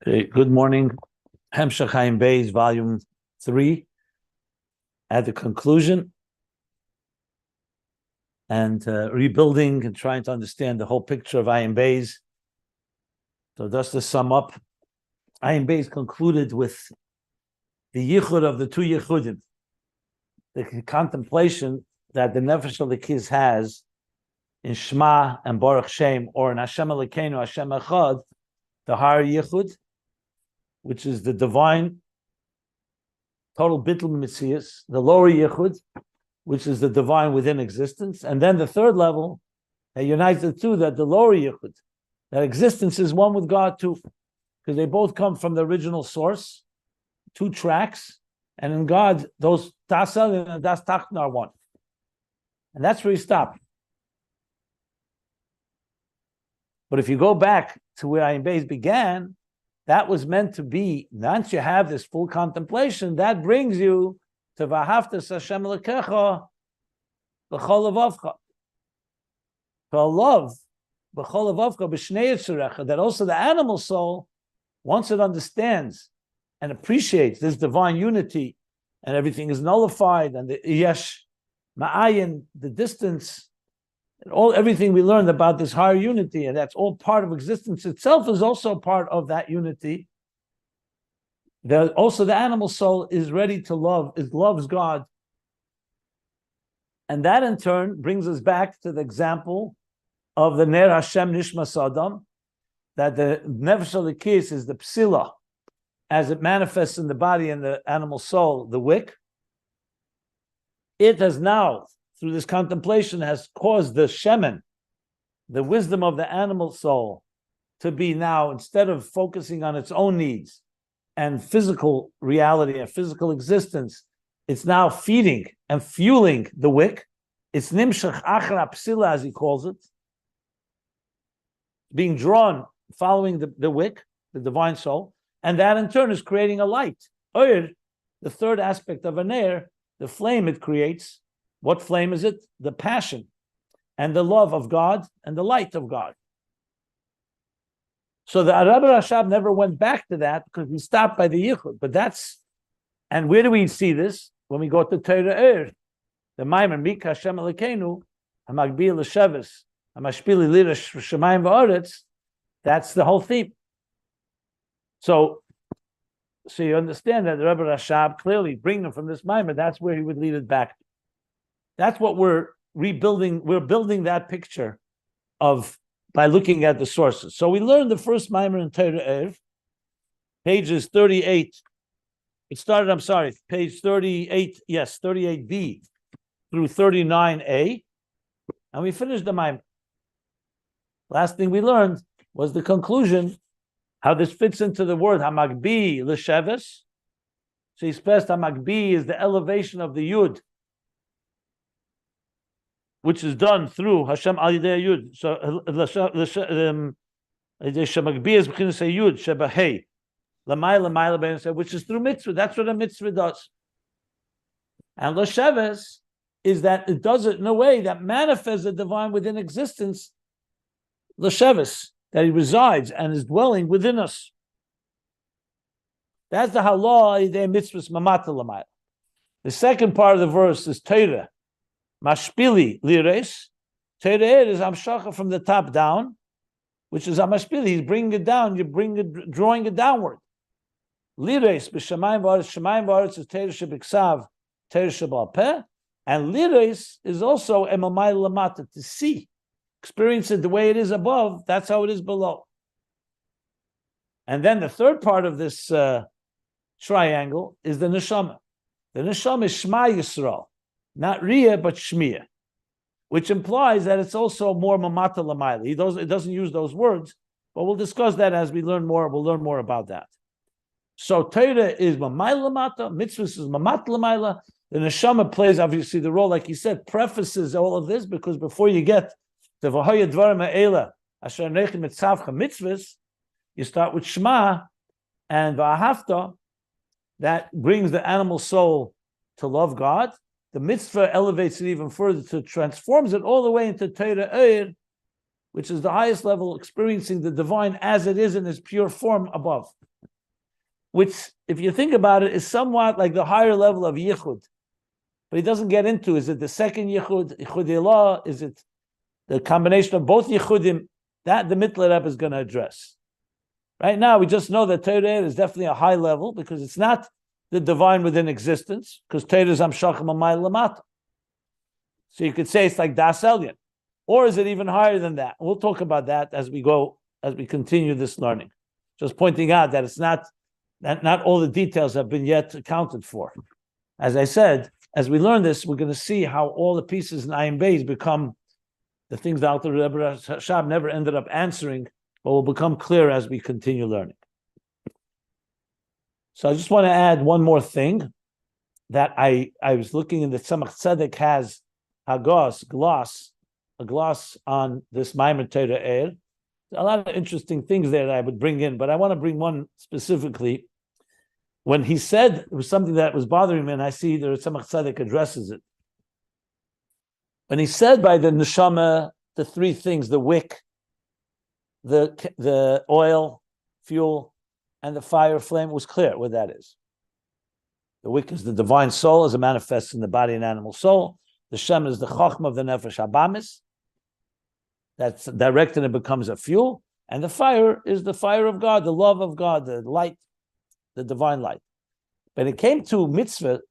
Okay, good morning. Hemshech Chaim Beis, Volume 3, at the conclusion, and rebuilding and trying to understand the whole picture of Ayin Beis. So just to sum up, Ayin Beis concluded with the yichud of the two yichudim, the contemplation that the Nefesh Elokiz has in Shema and Baruch Shem, or in Hashem Elokeinu, Hashem Echad, the higher yichud, which is the divine total bittul mitzias, the lower yichud, which is the divine within existence, and then the third level that unites the two, that the lower yichud, that existence is one with God too, because they both come from the original source, two tracks, and in God those tasal and das tachton are one, and that's where he stopped. But if you go back to where Ayin Beis began, that was meant to be, once you have this full contemplation, that brings you to V'ahavtas Hashem Elokecha b'chol levavcha, to a love b'chol levavcha b'shnei yitzurecha, that also the animal soul, once it understands and appreciates this divine unity, and everything is nullified, and the yesh ma'ayin, the distance, and everything we learned about this higher unity, and that's all part of existence itself, is also part of that unity. Also the animal soul is ready to love, loves God. And that in turn brings us back to the example of the Ner Hashem Nishmas Adam, that the Nefesh Elokiz is the psila, as it manifests in the body and the animal soul, the wick. It has now, through this contemplation, has caused the shemen, the wisdom of the animal soul, to be now, instead of focusing on its own needs and physical reality and physical existence, it's now feeding and fueling the wick. It's nimshach achra psila, as he calls it, being drawn, following the wick, the divine soul, and that in turn is creating a light. Ohr, the third aspect of an air, the flame it creates. What flame is it? The passion and the love of God and the light of God. So the Rabbi Rashab never went back to that because he stopped by the yichud. But that's, and where do we see this? When we go to Torah Ohr, the Maimer Mika Hashem Elokeinu, Magbihi l'sheves, Mashpili lira shemayim v'aretz. That's the whole theme. So you understand that the Rabbi Rashab clearly bringing them from this Maimer, that's where he would lead it back to. That's what we're rebuilding. We're building that picture of by looking at the sources. So we learned the first Maimer in Torah Ohr, pages 38. It started, page 38, yes, 38b through 39a. And we finished the Maimer. Last thing we learned was the conclusion, how this fits into the word Magbihi l'sheves. So he expressed Magbihi is the elevation of the Yud, which is done through Hashem al yidei Yud. So Magbihi is beginning to say Yud Shebahei Lamai which is through mitzvah. That's what a mitzvah does. And l'sheves is that it does it in a way that manifests the divine within existence. L'sheves, that he resides and is dwelling within us. That's the halah yidei mitzvahs mamata l'mayla. The second part of the verse is Torah. Mashpili lires. Torah is amshacha from the top down, which is amashpili. He's bringing it down. Drawing it downward. Lires b'shamayim v'aretz. Shamayim v'aretz is Torah shebiksav, Torah shebal peh, and lires is also emamay lamata, to see, experience it the way it is above. That's how it is below. And then the third part of this triangle is the neshama. The neshama is Shema Yisrael. Not Riyah, but Shmiya, which implies that it's also more Mamata Lamayla. It doesn't use those words, but we'll discuss that as we learn more. We'll learn more about that. So Torah is Mamayla Lamata, Mitzvah is Mamata Lamayla. The Neshama plays, obviously, the role, like he said, prefaces all of this, because before you get to V'hoya Dvarim Ha'ela, Asher Nechim Mitzavcha Mitzvahs, you start with Shema and V'ahavta, that brings the animal soul to love God. The mitzvah elevates it even further, to transforms it all the way into Torah Ohr, which is the highest level, experiencing the divine as it is in its pure form above. which, if you think about it, is somewhat like the higher level of yichud. But he doesn't get into, is it the second yichud, yichud ilah, is it the combination of both yichudim? That the Mittler Rebbe is going to address. Right now, we just know that Torah is definitely a high level because it's not the divine within existence, because Torah is Amshachim Amayil Lamata. So you could say it's like Das Elyon. Or is it even higher than that? We'll talk about that as we continue this learning. Just pointing out that it's not all the details have been yet accounted for. As I said, as we learn this, we're going to see how all the pieces in Ayin Beis become the things that Alter Rebbe Rashab never ended up answering, but will become clear as we continue learning. So I just want to add one more thing that I was looking in the Tzemach Tzedek has a gloss on this Maimer Torah Ohr. A lot of interesting things there that I would bring in, but I want to bring one specifically. When he said it was something that was bothering me, and I see there Tzemach Tzedek addresses it. When he said by the neshama, the three things, the wick, the oil, fuel, and the fire flame, was clear what that is. The wick is the divine soul as it manifests in the body and animal soul. The shem is the chochma of the nefesh habamis. That's directed and it becomes a fuel. And the fire is the fire of God, the love of God, the light, the divine light. When it came to mitzvah,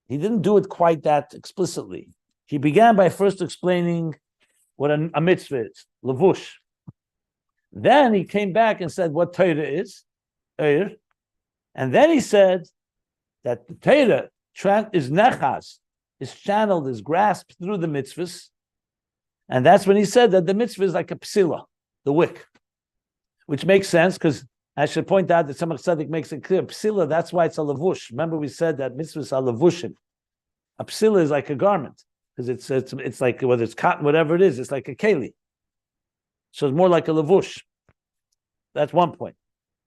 he didn't do it quite that explicitly. He began by first explaining what a mitzvah is, levush. Then he came back and said what Torah is, Ohr. And then he said that the Torah is nechaz, is channeled, is grasped through the mitzvahs. And that's when he said that the mitzvah is like a psila, the wick, which makes sense because I should point out that Tzemach Tzedek makes it clear, psila, that's why it's a levush. Remember we said that mitzvahs are levushim. A psila is like a garment because it's like, whether it's cotton, whatever it is, it's like a keli. So it's more like a levush. That's one point.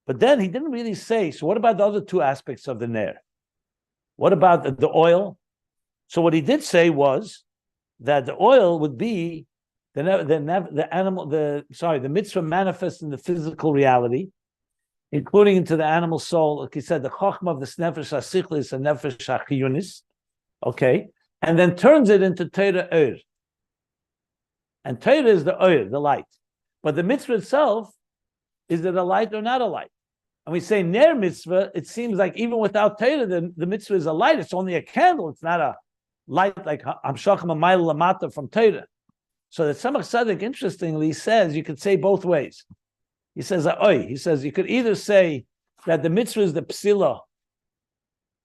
But then he didn't really say, so what about the other two aspects of the ner? What about the oil? So what he did say was that the oil would be the mitzvah manifests in the physical reality, including into the animal soul. Like he said, the chochma of the nefesh hasichlis and nefesh hachiyunis, okay, and then turns it into Torah Ohr. And Torah is the Ohr, the light. But the mitzvah itself, is it a light or not a light? And we say ner mitzvah, it seems like even without Torah, the mitzvah is a light. It's only a candle. It's not a light like Hamshachim Amayil Lamata from Torah. So the Tzemach Tzedek, interestingly, says you could say both ways. He says, he says you could either say that the mitzvah is the psila,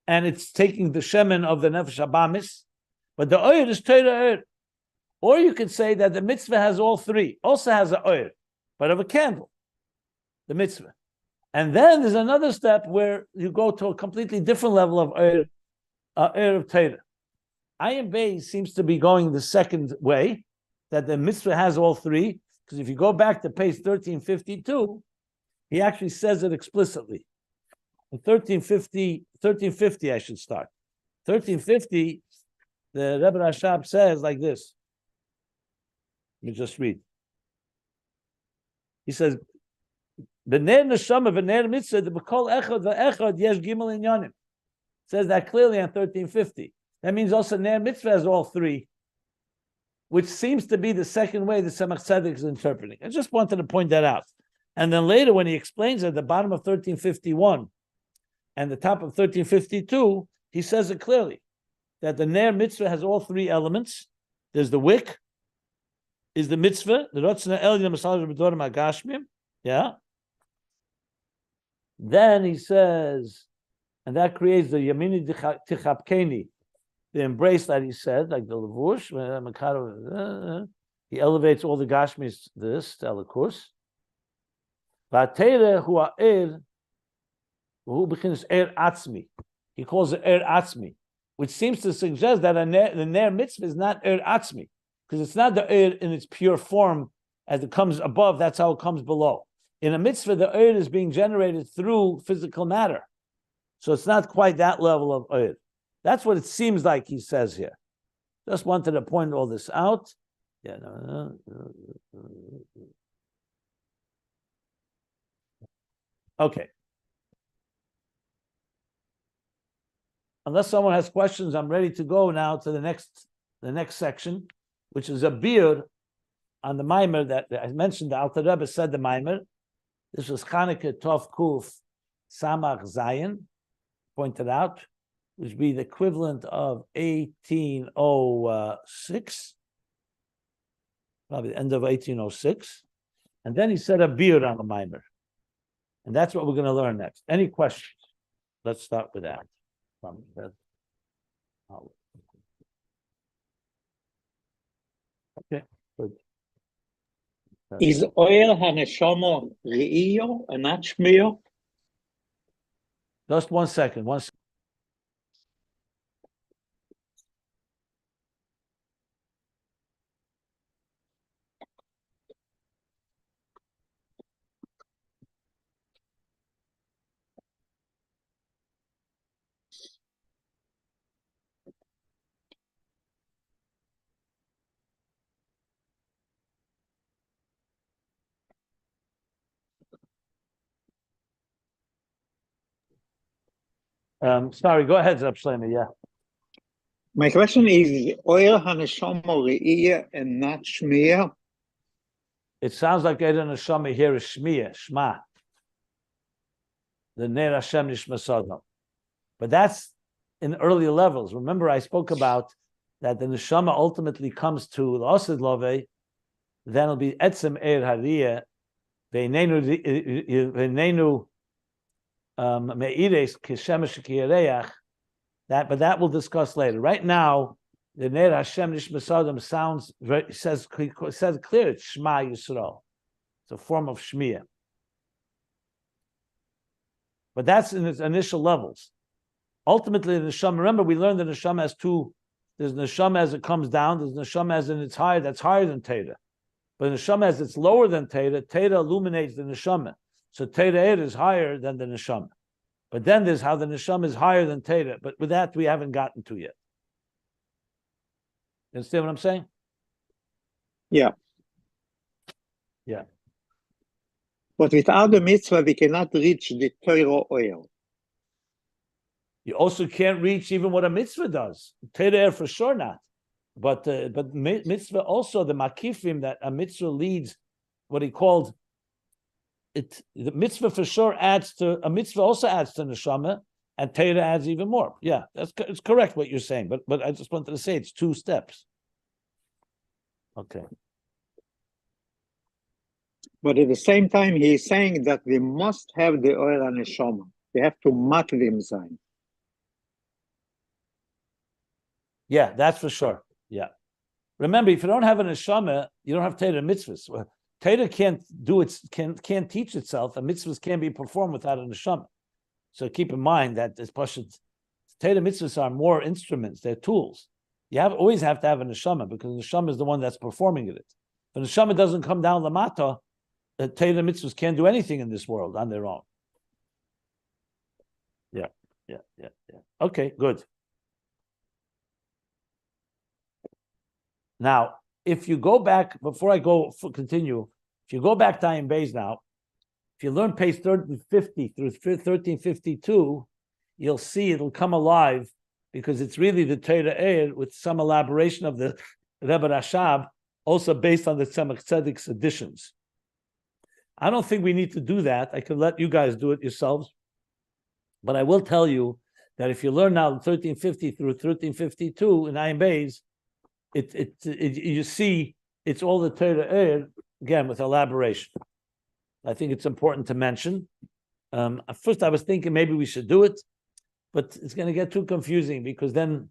and it's taking the shemen of the nefesh habamis, but the Ohr is Torah Ohr. Or you could say that the mitzvah has all three, also has an Ohr, but of a candle, the mitzvah. And then there's another step where you go to a completely different level of Ohr of Torah. Ayin Beis seems to be going the second way, that the mitzvah has all three, because if you go back to page 1352, he actually says it explicitly. In 1350 I should start. 1350, the Rebbe Rashab says like this. Let me just read. He says, "B'ner neshama v'ner mitzvah b'kol echad v'echad yesh gimel inyanim." Says that clearly on 1350. That means also ner mitzvah has all three, which seems to be the second way the Tzemach Tzedek is interpreting. I just wanted to point that out. And then later, when he explains at the bottom of 1351 and the top of 1352, he says it clearly that the ner mitzvah has all three elements. There's the wick, is the mitzvah, the rotzna elyon masal b'dorim hagashmim, yeah. Then he says, and that creates the yamini tichapkeni, the embrace that he said, like the levush. He elevates all the gashmis, this telekus. V'atera hu ha'er, who begins er atzmi. He calls it er atzmi, which seems to suggest that the ner mitzvah is not er atzmi, because it's not the Ohr in its pure form as it comes above, that's how it comes below. In a mitzvah, the Ohr is being generated through physical matter. So it's not quite that level of Ohr. That's what it seems like he says here. Just wanted to point all this out. Yeah, Okay. unless someone has questions, I'm ready to go now to the next section, which is a beer on the Maimer that I mentioned. The Alter Rebbe said the Maimer. This was Chanukah Tov Kuf Samach Zayin, pointed out, which would be the equivalent of 1806, probably the end of 1806. And then he said a beer on the Maimer. And that's what we're going to learn next. Any questions? Let's start with that. Okay, good. Is oil haneshama re'iyo and not shmir? Just 1 second. Sorry, go ahead, Zeb Shlomo. Yeah. My question is oil haneshama re'iyah and not shmir? It sounds like Eden Neshama here is Shma. The Ner Hashem Nishma Sodom. But that's in earlier levels. Remember, I spoke about that the Neshama ultimately comes to the Osid Love, then it'll be Etzem Er Hariyah, Veinenu Me'ires Kishemesh Kiyareach. But that we'll discuss later. Right now, the Ner Hashem Nishma Sodom says clear, it's Shema Yisrael. It's a form of Shmiya. But that's in its initial levels. Ultimately, the Neshama, remember, we learned the Neshama has two. There's Neshama as it comes down, there's Neshama as in its higher, that's higher than Teda. But Neshama as it's lower than Teda, Teda illuminates the Neshama. So Teda is higher than the Neshama. But then there's how the Neshama is higher than Teda. But with that, we haven't gotten to yet. You understand what I'm saying? Yeah. Yeah. But without the mitzvah, we cannot reach the Torah Ohr. You also can't reach even what a mitzvah does. Torah for sure not. But mitzvah also, the makifim that a mitzvah leads, what he called it. The mitzvah for sure adds to a mitzvah also adds to neshama, and Torah adds even more. Yeah, it's correct what you're saying. But I just wanted to say it's 2 steps. Okay. But at the same time, he is saying that we must have the oil and neshama. We have to makdim sein. Yeah, that's for sure. Yeah. Remember, if you don't have a neshama, you don't have Torah mitzvahs. Torah can't teach itself, and mitzvahs can't be performed without a neshama. So keep in mind that this pashut Torah mitzvahs are more instruments; they're tools. You always have to have a neshama because the neshama is the one that's performing it. If the neshama doesn't come down lamata, the Torah mitzvahs can't do anything in this world on their own. Yeah. Okay, good. Now, if you go back, before I continue, if you go back to Ayin Beis now, if you learn page 1350 through 1352, you'll see it'll come alive because it's really the Torah Ohr with some elaboration of the Rebbe Rashab, also based on the Tzemach Tzedek's editions. I don't think we need to do that. I could let you guys do it yourselves. But I will tell you that if you learn now 1350 through 1352 in Ayin Beis, you see it's all the Torah Ohr, again, with elaboration. I think it's important to mention. At first I was thinking maybe we should do it, but it's going to get too confusing because then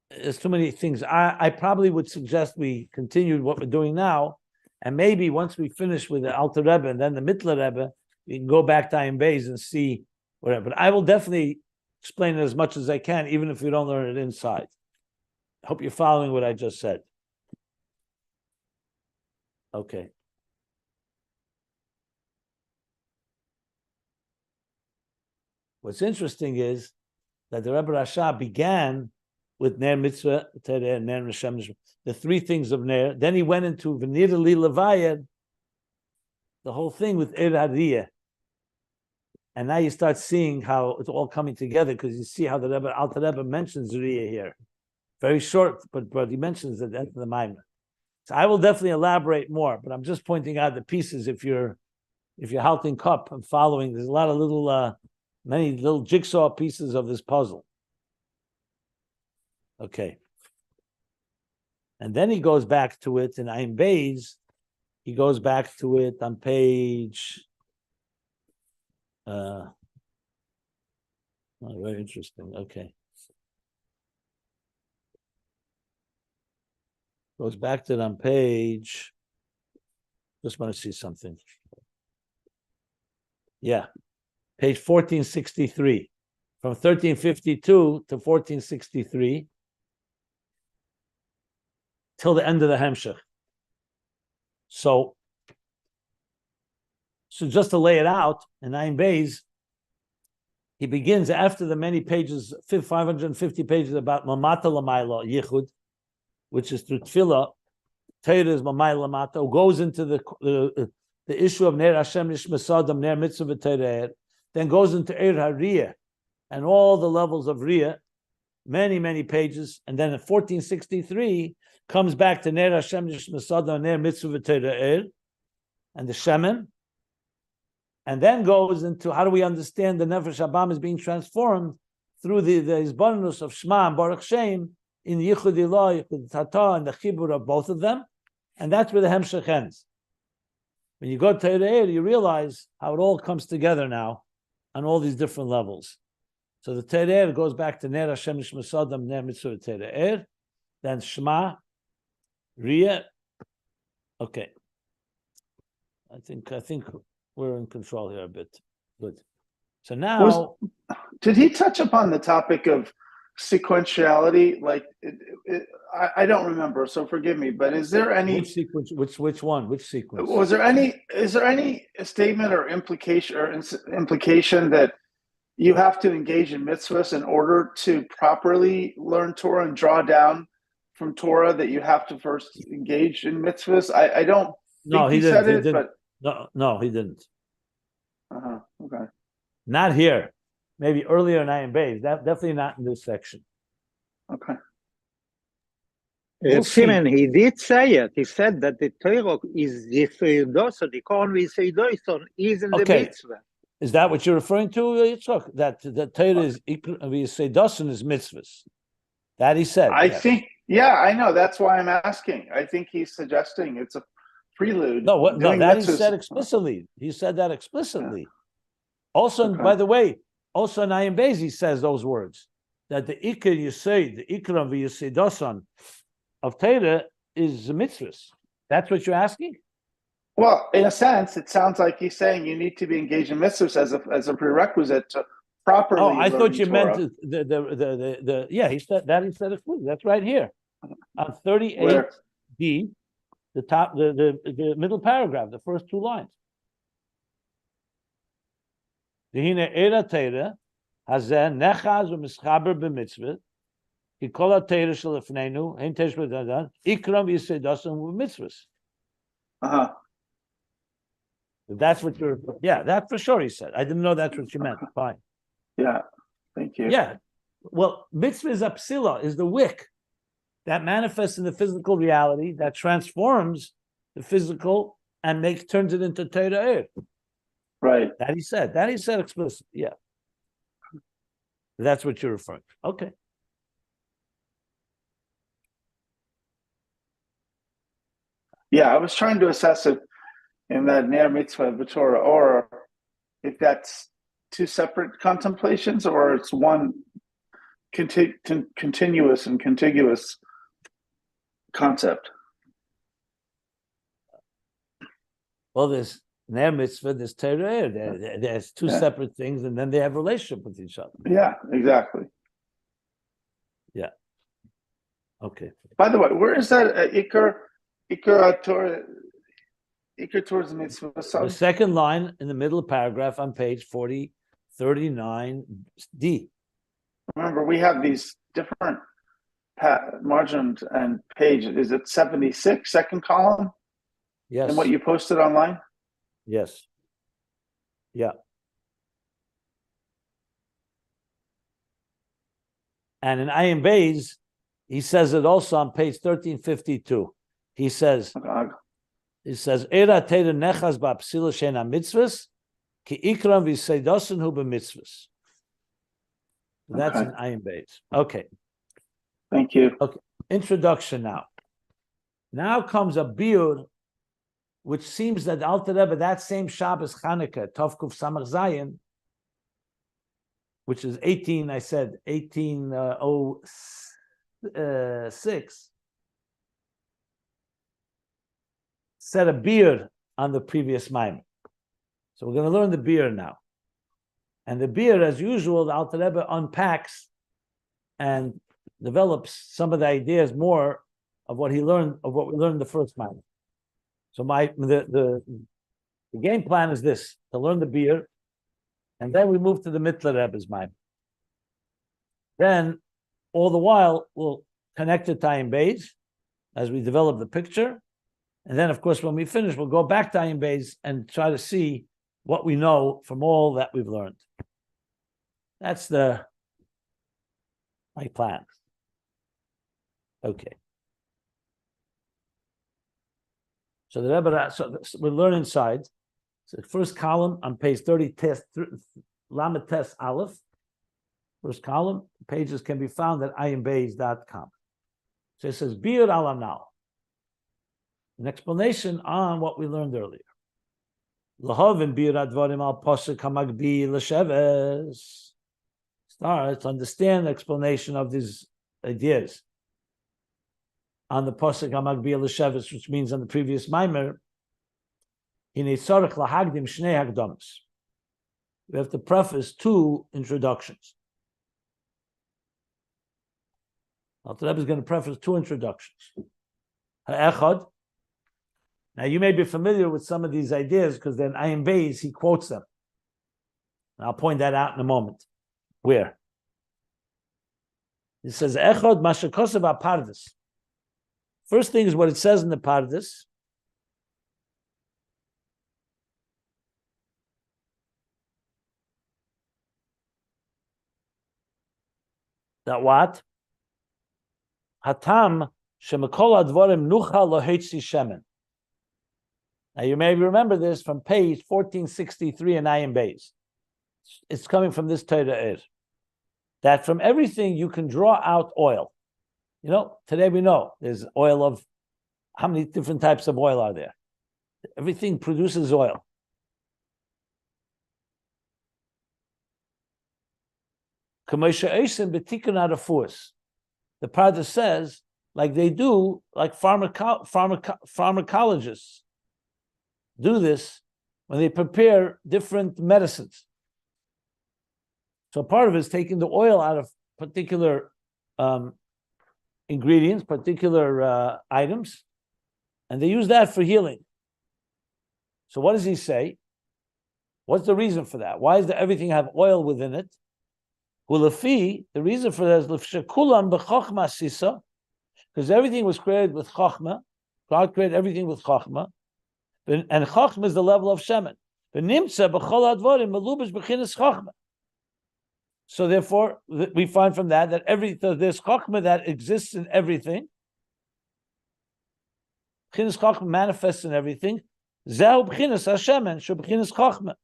there's too many things. I probably would suggest we continue what we're doing now, and maybe once we finish with the Alter Rebbe and then the Mittler Rebbe, we can go back to Ayin Beis and see whatever. But I will definitely explain it as much as I can, even if we don't learn it inside. I hope you're following what I just said. Okay. What's interesting is that the Rebbe Rashab began with Ner Mitzvah, Ner Hashem, the 3 things of Ner. Then he went into V'nir li Levayed, the whole thing with Er Hariyah. And now you start seeing how it's all coming together, because you see how the Rebbe, Alter Rebbe mentions Riyah here. Very short, but he mentions it at the end of the Maimon. So I will definitely elaborate more, but I'm just pointing out the pieces. If you're halting cup and following, there's a lot of little, many little jigsaw pieces of this puzzle. Okay. And then he goes back to it in Ein Beis. He goes back to it on page. Very interesting. Okay. Goes back to it on page. Just want to see something. Yeah. Page 1463. From 1352 to 1463. Till the end of the Hemshech. So just to lay it out, in Ein Beis, he begins after the many pages, 550 pages about Mamata Lamayla Yichud, which is through Tefillah. Torah is Mamayla Lamata, goes into the issue of Ner Hashem Nishmasadam, Ner Mitzvah Torah, then goes into Eir HaRiyah, and all the levels of Riyah, many pages, and then in 1463 comes back to Ner Hashem Nishmasadam, Ner Mitzvah Torah, and the Shemen, and then goes into how do we understand the Nefesh Abam is being transformed through the Izbarnus of Shema and Baruch Shem in Yichud Ilah, Yichud Tata, and the Chibur of both of them, and that's where the Hemshech ends. When you go to Torah Ohr, you realize how it all comes together now on all these different levels. So the Torah Ohr goes back to Ner Hashem Nishmasadam, Ner Mitzvah Torah Ohr, then Shema, Riyah. Okay. I think we're in control here a bit. Good. So now, did he touch upon the topic of sequentiality? Like, I don't remember, so forgive me. But is there any sequence? Which one? Which sequence? Was there any? Is there any statement or implication that you have to engage in mitzvahs in order to properly learn Torah and draw down from Torah? That you have to first engage in mitzvahs. I don't. No, he didn't. He didn't. But no, he didn't. Okay. Not here. Maybe earlier in Ein Beis. Definitely not in this section. Okay. Simon, he did say it. He said that the Torah is the Seidoson, the Korn with Seidoson is in the mitzvah. Is that what you're referring to, Yitzchak? That the Torah is Seidoson is mitzvahs. That he said. I think, yeah, I know. That's why I'm asking. I think he's suggesting it's a prelude. No, that he said explicitly. He said that explicitly. Yeah. Also, by the way, also in Ein Beis he says those words, that the Ikar Yesod, the Ikram v'Yeseidoson of Torah is mitzvahs. That's what you're asking? Well, in a sense, it sounds like he's saying you need to be engaged in mitzvahs as a prerequisite to properly. Oh, I thought you Torah. meant the yeah. He said explicitly. That's right here on 38D, the top, the middle paragraph, the first two lines. Dehine era Torah hazen nechaz u'mischaber b'mitzvah. Ikol ha'Torah shelefneinu hein tesh b'dadan ikram v'yeseidoson u'mitzvahs. That's what you're. Yeah, that for sure. He said. I didn't know that's what you meant. Fine. Yeah. Thank you. Yeah. Well, mitzvah is apsila, is the wick that manifests in the physical reality that transforms the physical and turns it into Torah Ohr. Right. That he said explicitly. Yeah. That's what you're referring to. Okay. Yeah, I was trying to assess it in that Ner Mitzvah Torah Ohr, if that's two separate contemplations or it's one continuous and contiguous concept. Well, there's Ner Mitzvah, there's Torah Ohr. There's two separate things, and then they have a relationship with each other. Yeah, exactly. Yeah. Okay. By the way, where is that Ikar Torah? Ikar towards the mitzvah. The second line in the middle paragraph on page 39D. Remember, we have these different margins and pages. Is it 76, second column? Yes. And what you posted online? Yes. Yeah. And in Ayin Beis, he says it also on page 1352. He says, Era teira nechas ba'psila she'ena mitzvahs, ki ikram v'seidosin hu b'mitzvahs. That's in Ayin Beis. Okay. Thank you. Okay. Introduction now. Now comes a biur, which seems that Alter Rebbe, that same Shabbos Chanukah, Tovkuf Samach Zayin, which is 1806, said a biur on the previous Maimon. So we're going to learn the biur now. And the biur, as usual, the Alter Rebbe unpacks and develops some of the ideas more of what he learned, of what we learned in the first Maimon. So the game plan is this: to learn the biur, and then we move to the Mittler Rebbe's Maimon. Then, all the while, we'll connect it to Ayin Beis as we develop the picture. And then, of course, when we finish, we'll go back to Ayin Beis and try to see what we know from all that we've learned. That's my plan. Okay. So the Rebbe, so we learn inside. So the first column on page 30, Lamed Tes Aleph. First column, pages can be found at ayinbeis.com. So it says, Bir alanal. An explanation on what we learned earlier. Lahavin bir advarim al posek hamagbihi l'sheves. Start to understand the explanation of these ideas on the posek hamagbihi l'sheves, which means on the previous mimer. In a tzarich lahagdim shnei hagdamas. We have to preface two introductions. Alter Rebbe is going to preface two introductions. Ha'echad. Now you may be familiar with some of these ideas because then Ayin Beis, he quotes them. And I'll point that out in a moment. Where? It says, Echad mashakosav apardes. First thing is what it says in the Pardes. That what? Hatam shemekol advarim nucha lohetzi shemen. Now you may remember this from page 1463 in Ayin Beis. It's coming from this Torah Ohr. That from everything you can draw out oil. You know, today we know there's oil of, how many different types of oil are there? Everything produces oil. The Pardes says, like they do, like pharmacologists do this when they prepare different medicines. So part of it is taking the oil out of particular ingredients, particular items, and they use that for healing. So what does he say? What's the reason for that? Why does everything have oil within it? The reason for that is because everything was created with Chochma. God created everything with Chochma. And Chochma is the level of Shemen. So therefore, we find from that there's Chochma that exists in everything. B'chinas Chochma manifests in everything. Zehu b'chinas HaShemen, shu b'chinas Chochma.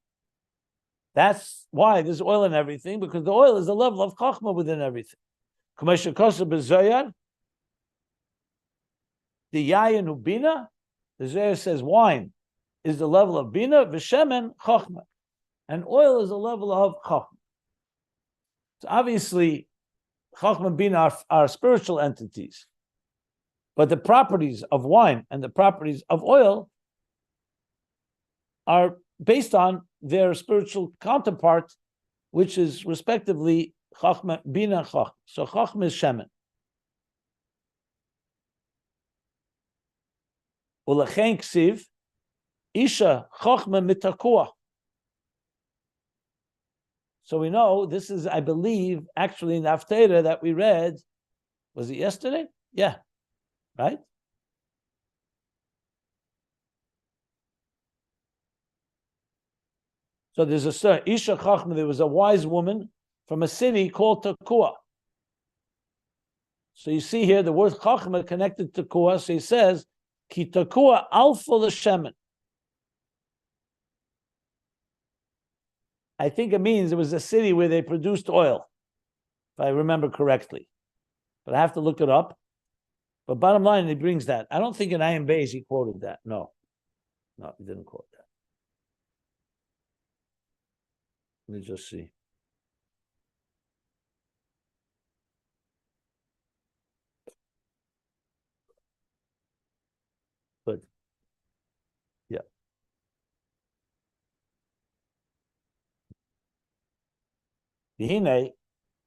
That's why there's oil in everything, because the oil is the level of Chochma within everything. K'mesha kosa b'zoyar, the yayin hu bina, the Zohar says wine is the level of bina, v'shemen Chochma, and oil is the level of Chochma. So obviously, Chochma and bina are spiritual entities, but the properties of wine and the properties of oil are based on their spiritual counterpart, which is respectively Chochma, Bina, Chochma. So Chochma is Shemen. Ulechein ksiv, Isha Chochma mitakua. So we know this is, I believe, actually in the Haftarah that we read. Was it yesterday? Yeah, right? So there's a Isha Chachma, there was a wise woman from a city called Tekoa. So you see here the word Chochma connected to Tekoa. So he says, Ki Tekoa alpha l'shemen. I think it means it was a city where they produced oil, if I remember correctly. But I have to look it up. But bottom line, he brings that. I don't think in Ayin Beis he quoted that. No, he didn't quote that. Let me just see. But yeah. V'hinei,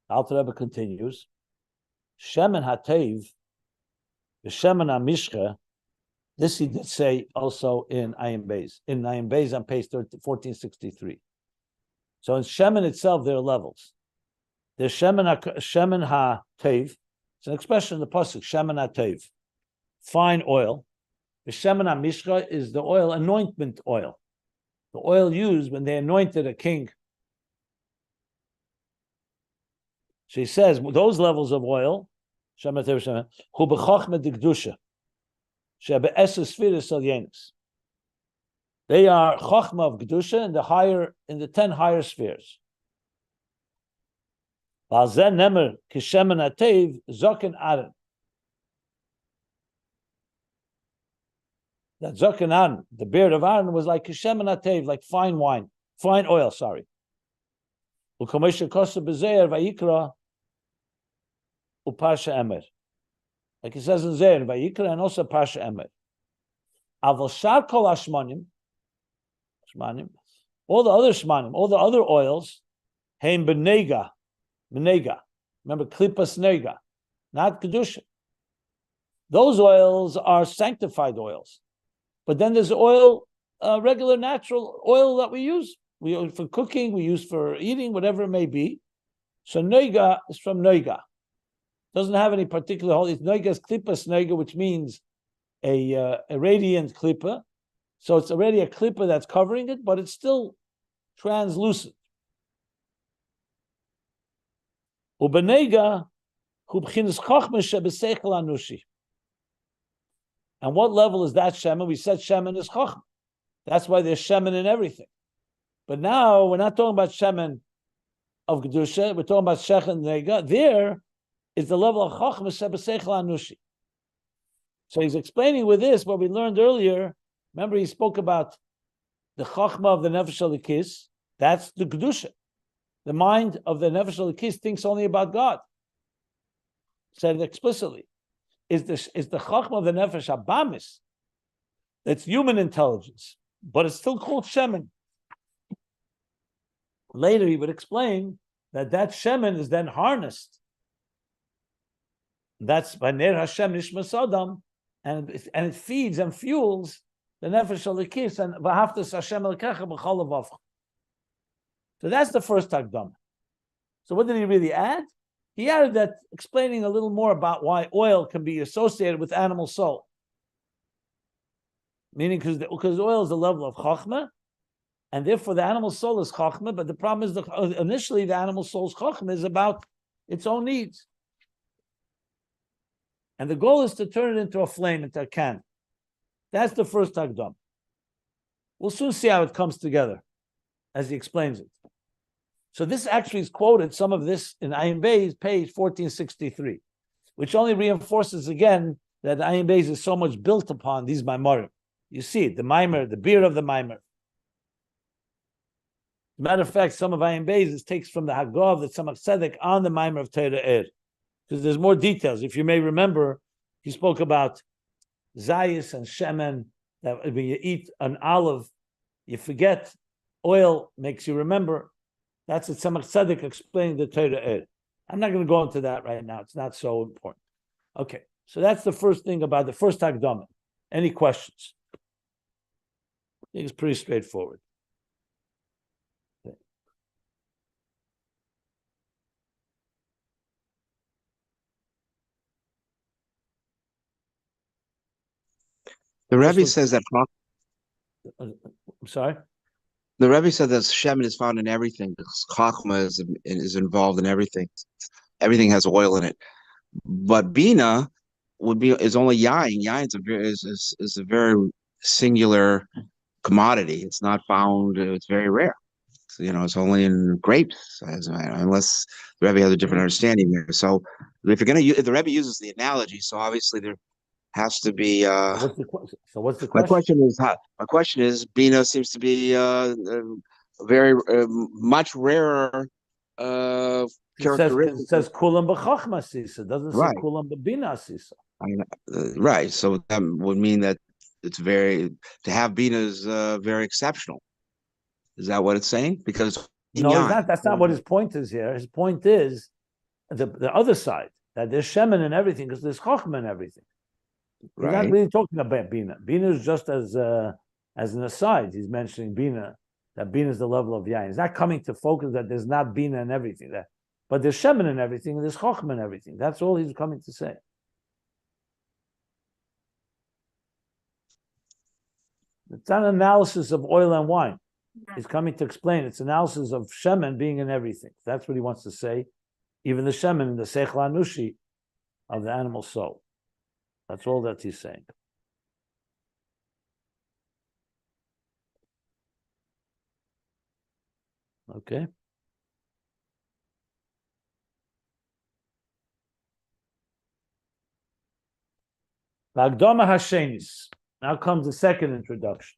Alter Rebbe continues, Shemen HaTeiv, the Shemen HaMishcha, this he did say also in Ayin Beis. In Ayin Beis on page 1463. So in Shemen itself, there are levels. There's Shemen HaTeiv. It's an expression in the pasuk, Shemen HaTeiv, fine oil. The Shemen HaMishcha is the oil, anointment oil. The oil used when they anointed a king. So he says, those levels of oil, Shemen HaTeiv, Shemen, Hu b'chochma d'kedusha, she'be'eses sfiras alyenis. They are Chochma of Kedusha in the 10 higher spheres. That Zoken Aaron, the beard of Aaron, was like Kishemen Atev, like fine oil, sorry. U'kamesha kosa b'zeir vayikra u'parsha emer. Like he says in Zeir, vayikra, and also parsha emer. Aval shar kol hashmanim, all the other shmanim, all the other oils, heim benega. Remember, klipas nega, not kedusha. Those oils are sanctified oils. But then there's oil, regular natural oil that we use. We use for cooking, we use for eating, whatever it may be. So nega is from nega. Doesn't have any particular holy. It's nega is klipas nega, which means a radiant klippa. So it's already a klippa that's covering it, but it's still translucent. Ubenega hu b'chinas chochma shebeseichel anushi. And what level is that shemen? We said shemen is chochma. That's why there's shemen in everything. But now we're not talking about shemen of kedusha. We're talking about shechen nega. There is the level of chochma shebeseichel anushi. So he's explaining with this what we learned earlier. Remember, he spoke about the chochma of the nefesh halikis. That's the kedusha. The mind of the nefesh halikis thinks only about God. Said it explicitly. Is the chochma of the nefesh habamis. That's human intelligence, but it's still called shemen. Later, he would explain that shemen is then harnessed. That's by Ner Hashem Nishmas Adam, and it feeds and fuels the nefesh halikis and v'haftas Hashem elkecha b'chol levavcha. So that's the first Hakdama. So what did he really add? He added that, explaining a little more about why oil can be associated with animal soul. Meaning because oil is the level of Chochma, and therefore the animal soul is Chochma, but the problem is initially the animal soul's Chochma is about its own needs. And the goal is to turn it into a flame, into a candle. That's the first Hakdama. We'll soon see how it comes together as he explains it. So this actually is quoted, some of this in Ayin Beis, page 1463, which only reinforces again that Ayin Beis is so much built upon these Maimarim. You see it, the Maimer, the beard of the Maimer. As a matter of fact, some of Ayin Beis takes from the Haggav, that some Tzedek on the Maimer of Torah Ohr, because there's more details. If you may remember, he spoke about Zayis and Shemen, that when you eat an olive, you forget, oil makes you remember. That's what Tzemach Tzedek explaining the Torah Ohr. I'm not going to go into that right now. It's not so important. Okay, so that's the first thing about the first Hakdama. Any questions? I think it's pretty straightforward. Okay. The Rebbe says that. I'm sorry? The Rebbe said that shemen is found in everything because Chochma is involved in everything. Everything has oil in it. But Bina is only yain. Yain is a very singular commodity. It's not found. It's very rare. So, it's only in grapes, unless the Rebbe has a different understanding there. So if you're going to use, if the Rebbe uses the analogy, so obviously there has to be. What's the My question? question is, Bina seems to be very much rarer characteristic. It says kulam b'chochma sisa. It doesn't say Right. kulam b'bina sisa. Right. So that would mean that it's to have Bina is very exceptional. Is that what it's saying? Because No, it's not. That's not what his point is here. His point is the other side, that there's shemen in everything because there's chochma in everything. He's not really talking about Bina. Bina is just as an aside. He's mentioning Bina, that Bina is the level of Yain. He's not coming to focus that there's not Bina in everything. But there's shemen in everything, and there's chochma in everything. That's all he's coming to say. It's not an analysis of oil and wine. He's coming to explain it's analysis of shemen being in everything. That's what he wants to say. Even the shemen in the seichel anushi of the animal soul. That's all that he's saying. Okay. V'agdama hashenis. Now comes the second introduction.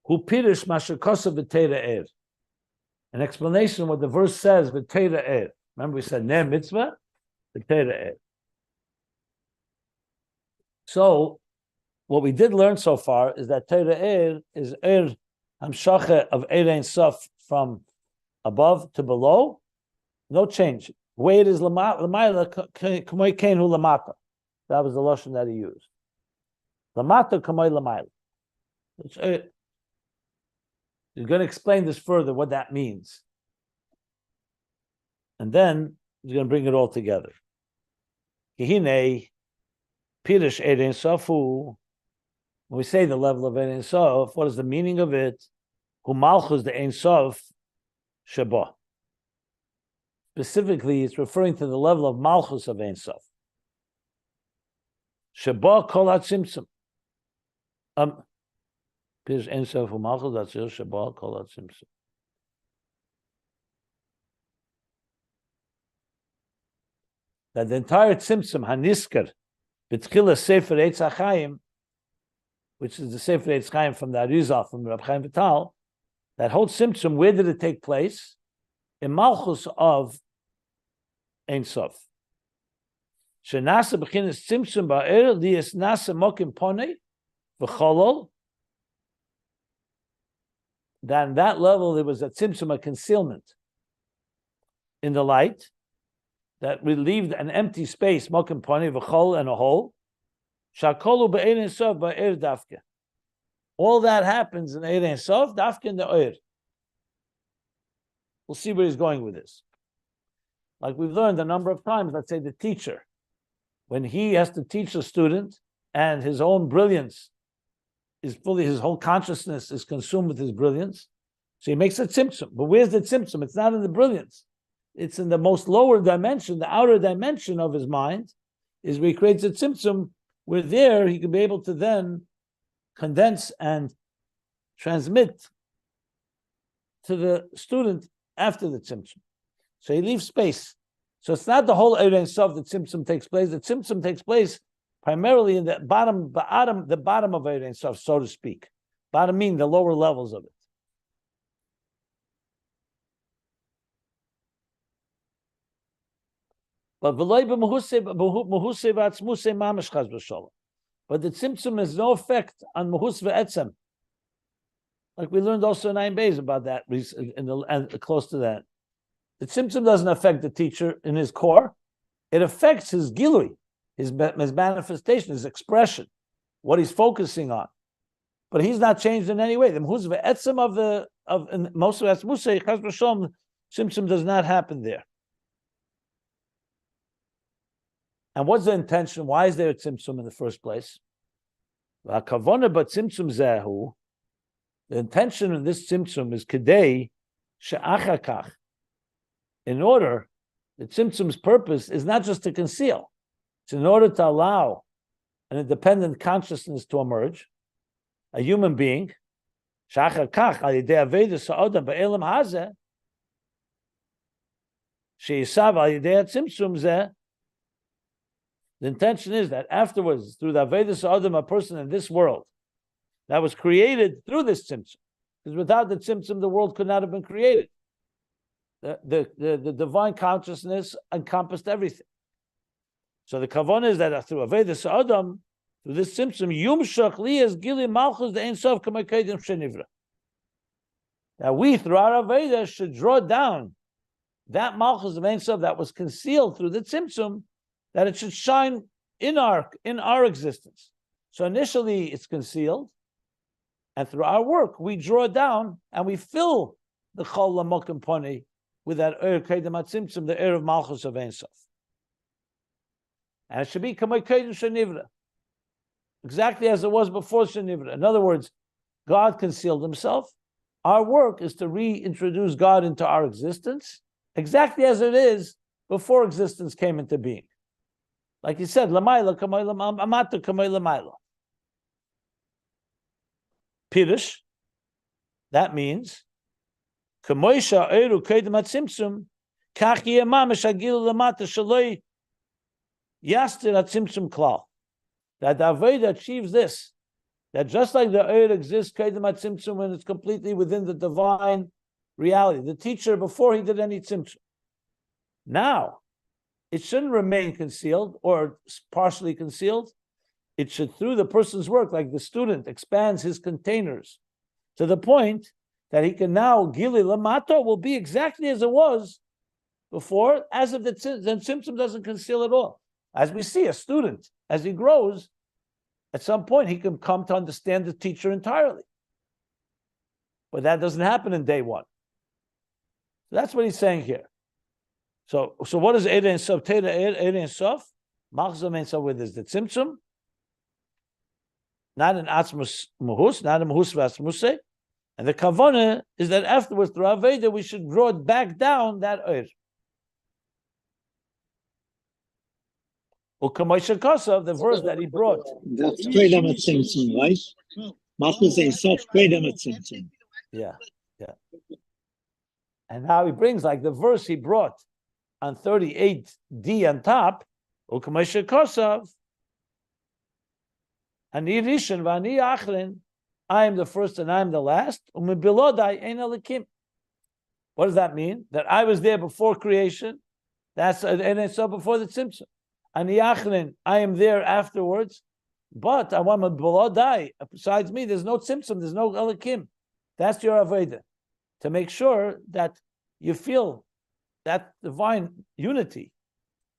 Hu pirish mashakosa v'teira er. An explanation of what the verse says v'teira er. Remember we said ner mitzvah, v'teira er. So, what we did learn so far is that Torah Ohr is hamshacha of Ein Sof from above to below, no change. The way it is l'mayla k'moy keinu l'mata. That was the lashon that he used. L'mata k'moy l'mayla. He's going to explain this further, what that means. And then he's going to bring it all together. Kihine Pirish Ein Sofu. When we say the level of Ein Sof, what is the meaning of it? Hu Malchus the Ein Sof Sheba. Specifically, it's referring to the level of Malchus of Ein Sof. Sheba Kol HaTzimtzum. Pirish Ein Sof Hu Malchus, that's it. Sheba Kol HaTzimtzum. That the entire Tzimtzum Hanisker B'tchila Sefer Eitz HaChaim, which is the Sefer Eitz Chaim from the Arizal, from Reb Chaim Vital, that whole Tzimtzum, where did it take place? In Malchus of Ein Sof. Shenasa b'chinas Tzimtzum ba'er liyas nasa mokim ponei v'cholol. Then that level, there was a Tzimtzum, a concealment in the light, that relieved an empty space, mokim ponei v'chol, and a hole. Shakolu be'ein sof ba'er dafke. All that happens in Ein Sof, dafke in the Ohr. We'll see where he's going with this. Like we've learned a number of times, let's say the teacher, when he has to teach a student and his own brilliance is fully, his whole consciousness is consumed with his brilliance, so he makes a tzimtzum. But where's the tzimtzum? It's not in the brilliance. It's in the most lower dimension, the outer dimension of his mind, is where he creates a tzimtzum, where there he can be able to then condense and transmit to the student after the tzimtzum. So he leaves space. So it's not the whole Ein Sof that tzimtzum takes place. The tzimtzum takes place primarily in the bottom of Ein Sof, so to speak. Bottom meaning the lower levels of it. But the tzimtzum has no effect on Mahus ve'etzem. Like we learned also in Ein Beis about that, and close to that. The tzimtzum doesn't affect the teacher in his core. It affects his gilui, his manifestation, his expression, what he's focusing on. But he's not changed in any way. The Mahus ve'etzem of most of Atzmusei, Chas v'Shalom, tzimtzum does not happen there. And what's the intention? Why is there a tzimtzum in the first place? The intention of this tzimtzum is kedei she'achakach, in order The Tzimtzum's purpose is not just to conceal. It's in order to allow an independent consciousness to emerge, a human being, the intention is that afterwards, through the Avedis Adam, a person in this world that was created through this Tzimtzum, because without the Tzimtzum, the world could not have been created. The divine consciousness encompassed everything. So the kavanah is that through Avedis Adam, through this Tzimtzum, Yumshach Liyas Gili Malchus the Ein Sof K'Makeidim Shenivra. That we, through our Aveda, should draw down that Malchus of Ein Sof that was concealed through the Tzimtzum, that it should shine in our existence. So initially it's concealed, and through our work we draw down and we fill the Chol Lamokim Poni with that Ohr Kedem HaTzimtzum, the Ohr of Malchus of Ein Sof. And it should be K'Makeidim Shenivra, exactly as it was before Shenivra. In other words, God concealed himself. Our work is to reintroduce God into our existence, exactly as it is before existence came into being. Like he said, Lamaila Kamayla Amata Kamayla Maila. Pirush, that means Kamoisha Eru Kedem HaTzimtzum Kach Yemam Shagil Lamata Shaloi Yastir HaTzimtzum Klal. That the Aveda achieves this, that just like the Ohr exists, Kedem HaTzimtzum, when it's completely within the divine reality, the teacher before he did any Tzimtzum. Now, it shouldn't remain concealed or partially concealed. It should, through the person's work, like the student expands his containers to the point that he can now, Gili Lamato will be exactly as it was before, as if the Tzimtzum doesn't conceal at all. As we see, a student, as he grows, at some point he can come to understand the teacher entirely. But that doesn't happen in day one. So that's what he's saying here. So what is Eid Ein Sof? Teda Eid Ein Sof, Machzor Ein Sof, with is the Tzimtzum, not in Atzmus Muhus, not in Muhus V'Atzmusei. And the Kavanah is that afterwards, through Aveda, we should draw it back down that Ohr. U'kamoisha Kosav, the verse that he brought. That's Kedem HaTzimtzum, right? Malchus Ein Sof Kedem HaTzimtzum. Yeah. And now he brings, like the verse he brought on 38D on top, U'kamoisha Kosav, Ani Rishon v'Ani Achrin, I am the first and I am the last. U'mibilodai ein elikim. What does that mean? That I was there before creation. That's and so before the Tzimtzum. Ani Achrin, I am there afterwards. But I want mibilodai. Besides me, there's no Tzimtzum. There's no elikim. That's your avodah, to make sure that you feel that divine unity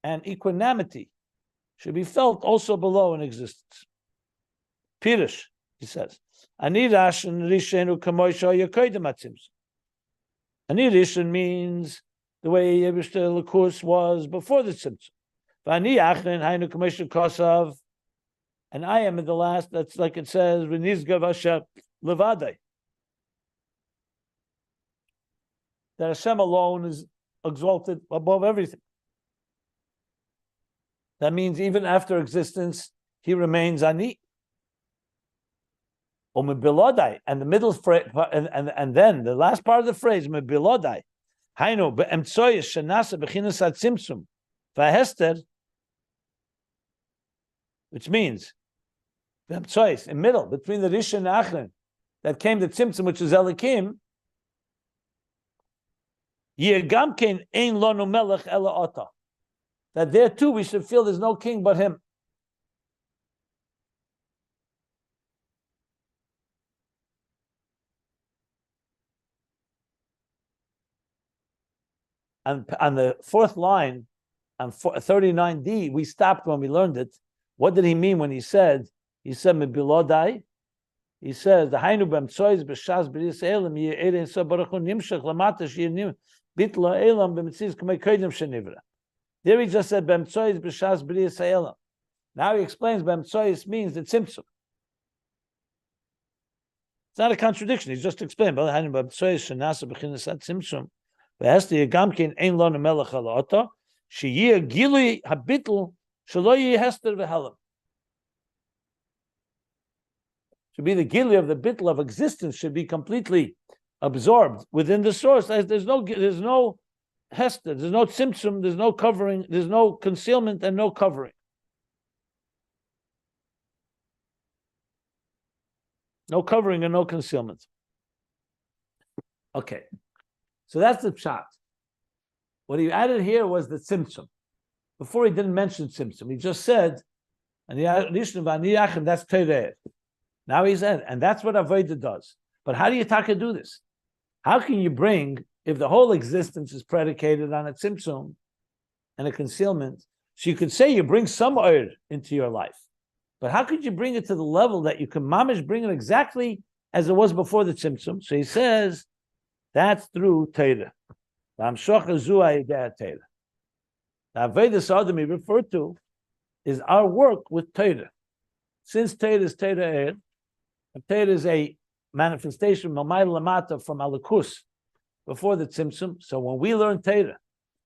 and equanimity should be felt also below in existence. Pirush, he says, Ani Rishon Rishenu Kamoisha Yakoidem HaTzimtzum. Ani Rishon means the way Yevishter Lakus was before the Tzimtzum. V'ani Achrin Hainu Kamoisha Kosav, and I am in the last. That's like it says, V'nizgav Hashem Levadai. That Hashem alone is exalted above everything. That means even after existence, he remains Ani. Or mebilodai, and the middle phrase, and then the last part of the phrase, mebilodai, hainu be'emtsoyis shenasa bechinas hatzimtzum v'hester, which means be'emtsoyis, in middle, between the Rishon and Achron, that came the tzimtzum, which is Elikim, yegamkein ein lonu melech ela ota, that there too we should feel there's no king but him. And on the fourth line, on 39D, we stopped when we learned it. What did he mean when he said mebilodai? He says the hainu b'emtsoyis b'shas b'ris elam ye'erein so baruch hu nimshach lamata she'nim bitla elam b'metziz k'mei kodim shenivra. There he just said b'emtsoyis b'shas b'ris elam. Now he explains b'emtsoyis means the tzimtzum. It's not a contradiction. He's just explained. Hainu b'emtsoyis shenasa b'chinas tzimtzum. V'hesti yegamkin ein lo nemelech ala ota. Sheyeh gilui habitl shelo yeh hester v'helam. Should be the gilui of the bitl of existence should be completely absorbed within the source. There's no hester, there's no tzimtzum, there's no covering, there's no concealment and no covering. No covering and no concealment. Okay, so that's the pshat. What he added here was the tzimtzum. Before he didn't mention tzimtzum, he just said, that's Torah. Now he said, and that's what Avodah does. But how do you do this? How can you bring, if the whole existence is predicated on a tzimtzum and a concealment, so you could say you bring some Ohr into your life. But how could you bring it to the level that you can mamish bring it exactly as it was before the tzimtzum? So he says, that's through Torah. The Avodah Adam he referred to is our work with Torah. Since Torah is Torah Ohr, and Torah is a manifestation Mamayil Lamata from Alakus before the Tzimtzum. So when we learn Torah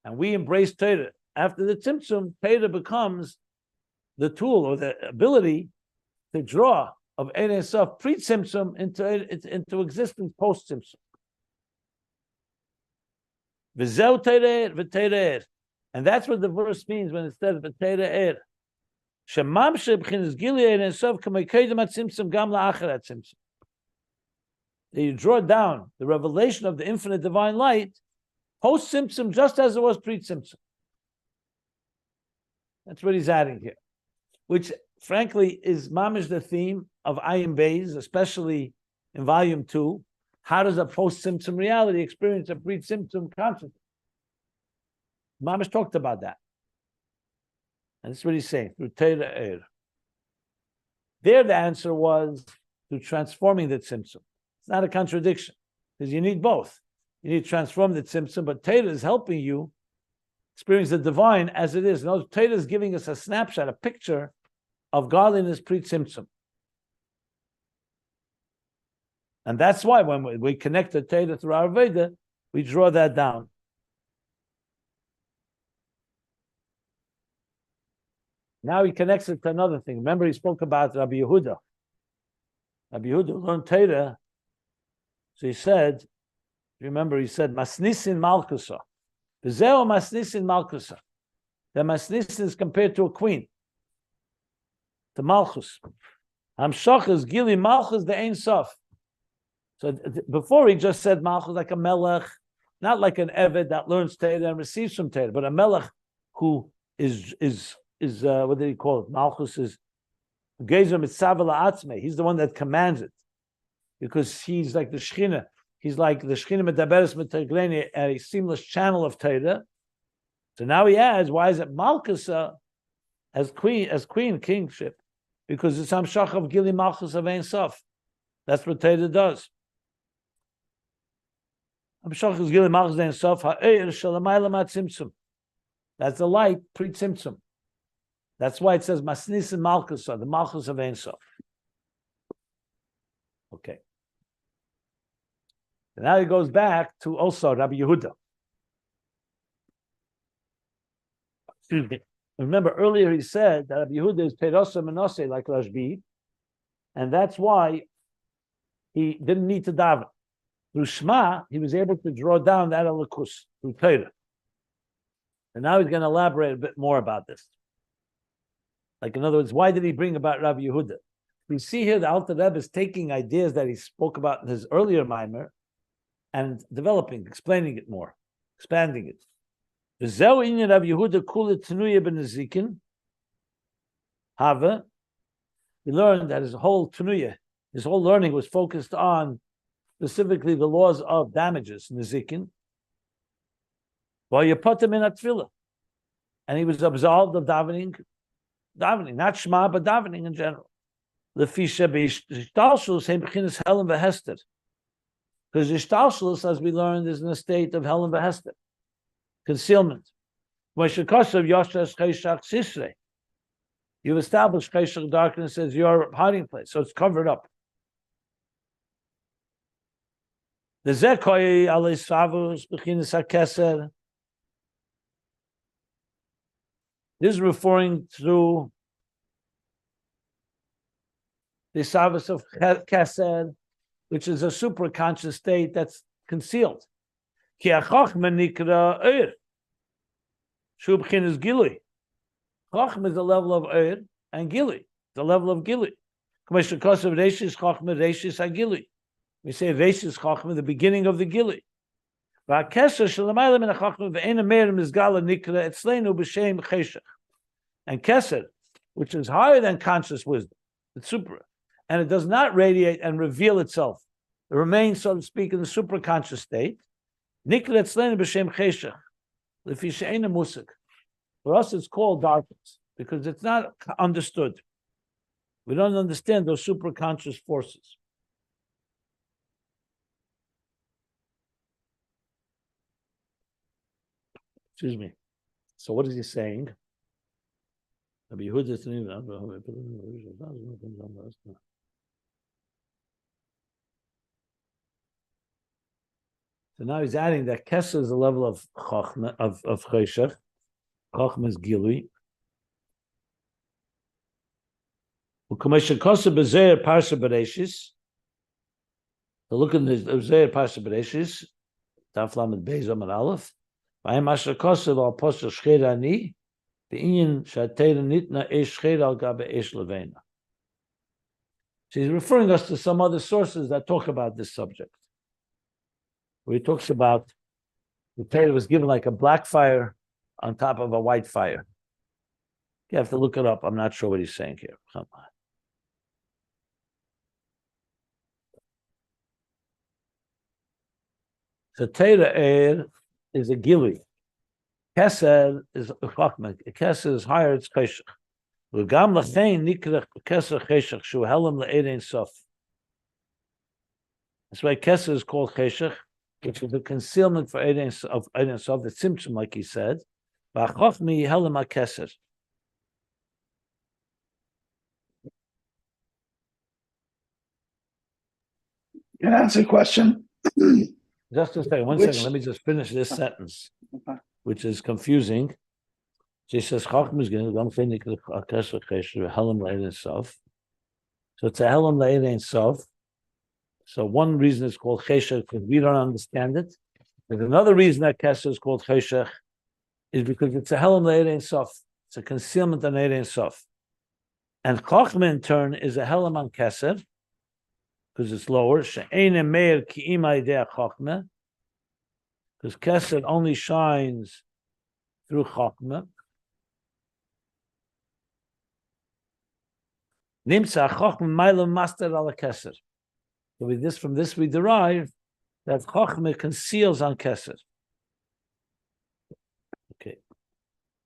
and we embrace Torah after the Tzimtzum, Torah becomes the tool or the ability to draw of Ein Sof pre-Tzimtzum into existence post-Tzimtzum. V'zeu Torah v'Torah. And that's what the verse means when it says v'Torah Ohr. Shemamshe b'chinas gili Ein Sof k'meikedem at-Tzimtzum gam la'achar at-Tzimtzum. You draw down the revelation of the infinite divine light post-Tzimtzum just as it was pre-Tzimtzum. That's what he's adding here, which frankly is mamish the theme of Ayin Beis, especially in volume 2. How does a post-Tzimtzum reality experience a pre-Tzimtzum consciousness? Mamish talked about that. And that's what he's saying, through Torah Ohr. There the answer was through transforming the Tzimtzum. It's not a contradiction, because you need both. You need to transform the Tzimtzum, but Torah is helping you experience the divine as it is. No, Torah is giving us a snapshot, a picture of godliness pre-Tzimtzum. And that's why when we connect the Torah through our Veda, we draw that down. Now he connects it to another thing. Remember, he spoke about Rabbi Yehuda. Rabbi Yehuda learned Torah. So he said, remember, he said, Masnisin Malkusa. V'zeo Masnisin Malkusa. The Masnisin is compared to a queen, to Malchus. Hamshachas Gili Malchus the Ein Sof. So before he just said Malchus like a melech, not like an Eved that learns Torah and receives from Torah, but a melech who is what did he call it? Malchus is Gezer Mitzav La'atzmei. He's the one that commands it, because he's like the Shechina. He's like the Shechina Medaberes Metegleni, a seamless channel of Torah. So now he adds, why is it Malchus as queen kingship? Because it's Hamshach of Gili Malchus of Ein Sof. That's what Torah does. Hamshach of Gili Malchus of Ein Sof ha'eir shalamayla ma'tzimtzum. That's the light pre-tzimtzum. That's why it says Masnis and Malchus, the Malchus of Ein Sof. Okay. And now he goes back to also Rabbi Yehuda. Excuse me. Remember earlier he said that Rabbi Yehuda is Perosa Menose like Rashbi, and that's why he didn't need to daven. Through Shema, he was able to draw down that alakus through Torah. And now he's going to elaborate a bit more about this. Like, in other words, why did he bring about Rabbi Yehuda? We see here the Alter Rebbe is taking ideas that he spoke about in his earlier mimer and developing, explaining it more, expanding it. V'zeu inyan Rabbi Yehuda kula tenuya b'nezikin. Hava, we learned that his whole tenuya, his whole learning was focused on specifically the laws of damages, nezikin. V'yapotem in atfilah, and he was absolved of davening, not Shema, but davening in general. Lefisha b'ishtalshus heim b'chinas helen v'hester, because ishtalshus, as we learned, is in a state of helen v'hester, concealment. You've established cheshach, darkness, as your hiding place, so it's covered up. The zekoy alei savus b'chinas hakeser. This is referring to the service of Chesed, which is a superconscious state that's concealed. Ki ha-Chochma nikra Ohr. Shu b'chinas Gilui. Chochma is the level of Ohr, and Gilui, the level of Gilui. K'may shekosav Reishis Chochma, Reishis ha-Gilui. We say Reishis Chochma, the beginning of the Gilui. V'ha-Kesher shelamayla min ha-Chochma v'eina meir mizgala nikra etzleinu b'shem Cheshach. And Kesed, which is higher than conscious wisdom, it's super, and it does not radiate and reveal itself. It remains, so to speak, in the superconscious state. Nikra etzleinu b'shem Cheshach. Lefi she'eina musik. For us, it's called darkness because it's not understood. We don't understand those superconscious forces. Excuse me. So what is he saying? So now he's adding that Kesser is a level of Chochma, of Cheshach. Chochma is Gilui. Parsha Bereshis. So look in the Zeir Parsha Bereshis. Daf Lamed Beis Amud Aleph. Vayim Asher Kosev al Posel Shcher Ani. The Inyan Shatera Nitna Esh Shcher al Gabe Esh Levena. So he's referring us to some other sources that talk about this subject. Where he talks about the Torah was given like a black fire on top of a white fire. You have to look it up. I'm not sure what he's saying here. Come on. So Torah Ohr is a Gilui. Kesed is a Chochma. Kesed is higher, it's Cheshach. V'gam l'chein nikrach Kesed Cheshach shu helam le'erein sof. That's why Kesed is called Cheshach, which is the concealment for Erein Sof, the Tzimtzum, like he said. V'chochma helam ha-Kesed. Can I answer a question? Just a second, one second. Let me just finish this sentence, which is confusing. She says, Chochma is going to Helam Le'erein Sof. So it's a Helam Le'erein Sof. So one reason it's called Cheshach because we don't understand it. There's another reason that Kesed is called Cheshach is because it's a Helam Le'erein Sof. It's a concealment on Erein Sof. And Chochma in turn is a Helam on Kesed, because it's lower. She'eina meir ki ima idea Chochma, because Kesed only shines through Chochma. Nimsa Chochma ma'ila master ala Kesed. So with this, from this we derive that Chochma conceals on Kesed. Okay,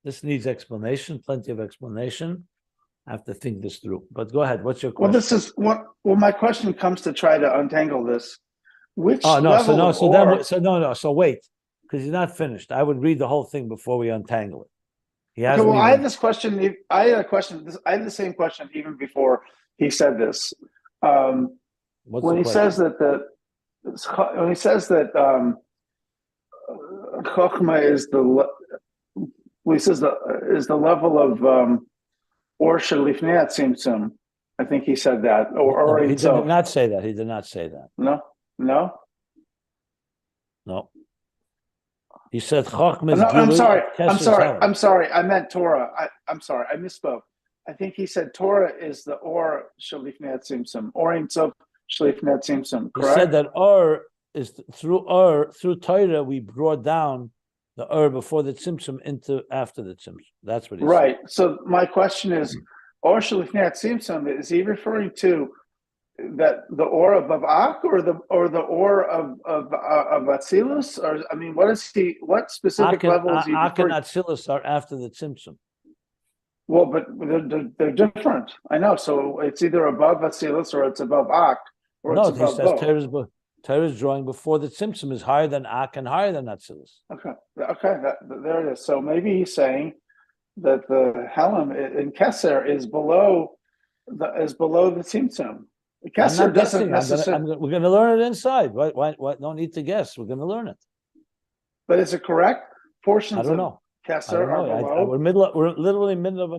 this needs explanation, plenty of explanation. I have to think this through. But go ahead. What's your question? Well, this is what. Well, my question comes to try to untangle this. Which So wait, because he's not finished. I would read the whole thing before we untangle it. He has. Okay, well, I had this question. I had a question. I had the same question even before he said this. When he says that Chochma is the level of Or Shalifnei Tzimtzum. I think he said that. Or he did not say that. He did not say that. No. He said Chochma is. No, I'm sorry. I meant Torah. I'm sorry. I misspoke. I think he said Torah is the Or Shalifnei Tzimtzum. Or Ein Sof Shalifnei Tzimtzum. Correct. He said that Or is through Torah we brought down the Or before the Tzimtzum into after the Tzimtzum. That's what he said. Right. So my question is, Or Shalifnei Tzimtzum, is he referring to that the Or above Ak or the Or of Atzilus? Or I mean, what specific level is he Ak and referring to? Atzilus are after the Tzimtzum. Well, but they're different. I know. So it's either above Atzilus or it's above Ak. Or No, it's he above says both. Torah's drawing before the Tzimtzum is higher than Ak and higher than Atzilus. Okay, there it is. So maybe he's saying that the Helam in Kesser is below the Tzimtzum. Kesser doesn't necessarily. We're going to learn it inside. Why? No need to guess. We're going to learn it. But is it correct? I don't know. Kesser are below. We're literally middle of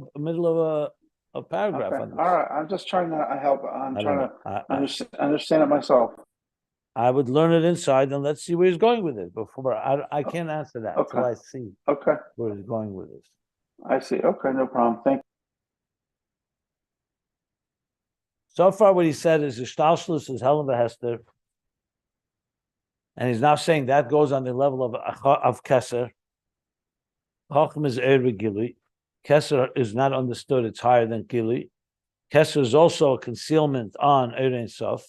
a paragraph Okay. on this. All right. I'm just trying to help. I'm trying to understand it myself. I would learn it inside, and let's see where he's going with it. Before I can't answer that until I see where he's going with this. I see. Okay, no problem. Thank you. So far, what he said is Ishtalshlus is Helen Hester, and he's now saying that goes on the level of Kesser. Chochma is Eir Gili. Kesser is not understood; it's higher than Gili. Kesser is also a concealment on Eir Ein Sof,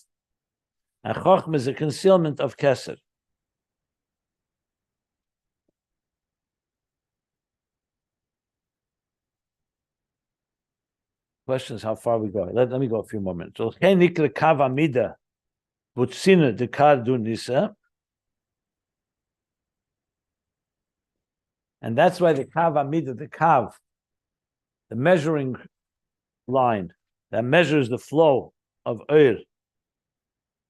and Chochma is a concealment of Kesser. Question is how far we go. Let me go a few more minutes. And that's why the kav amida, the measuring line that measures the flow of oil,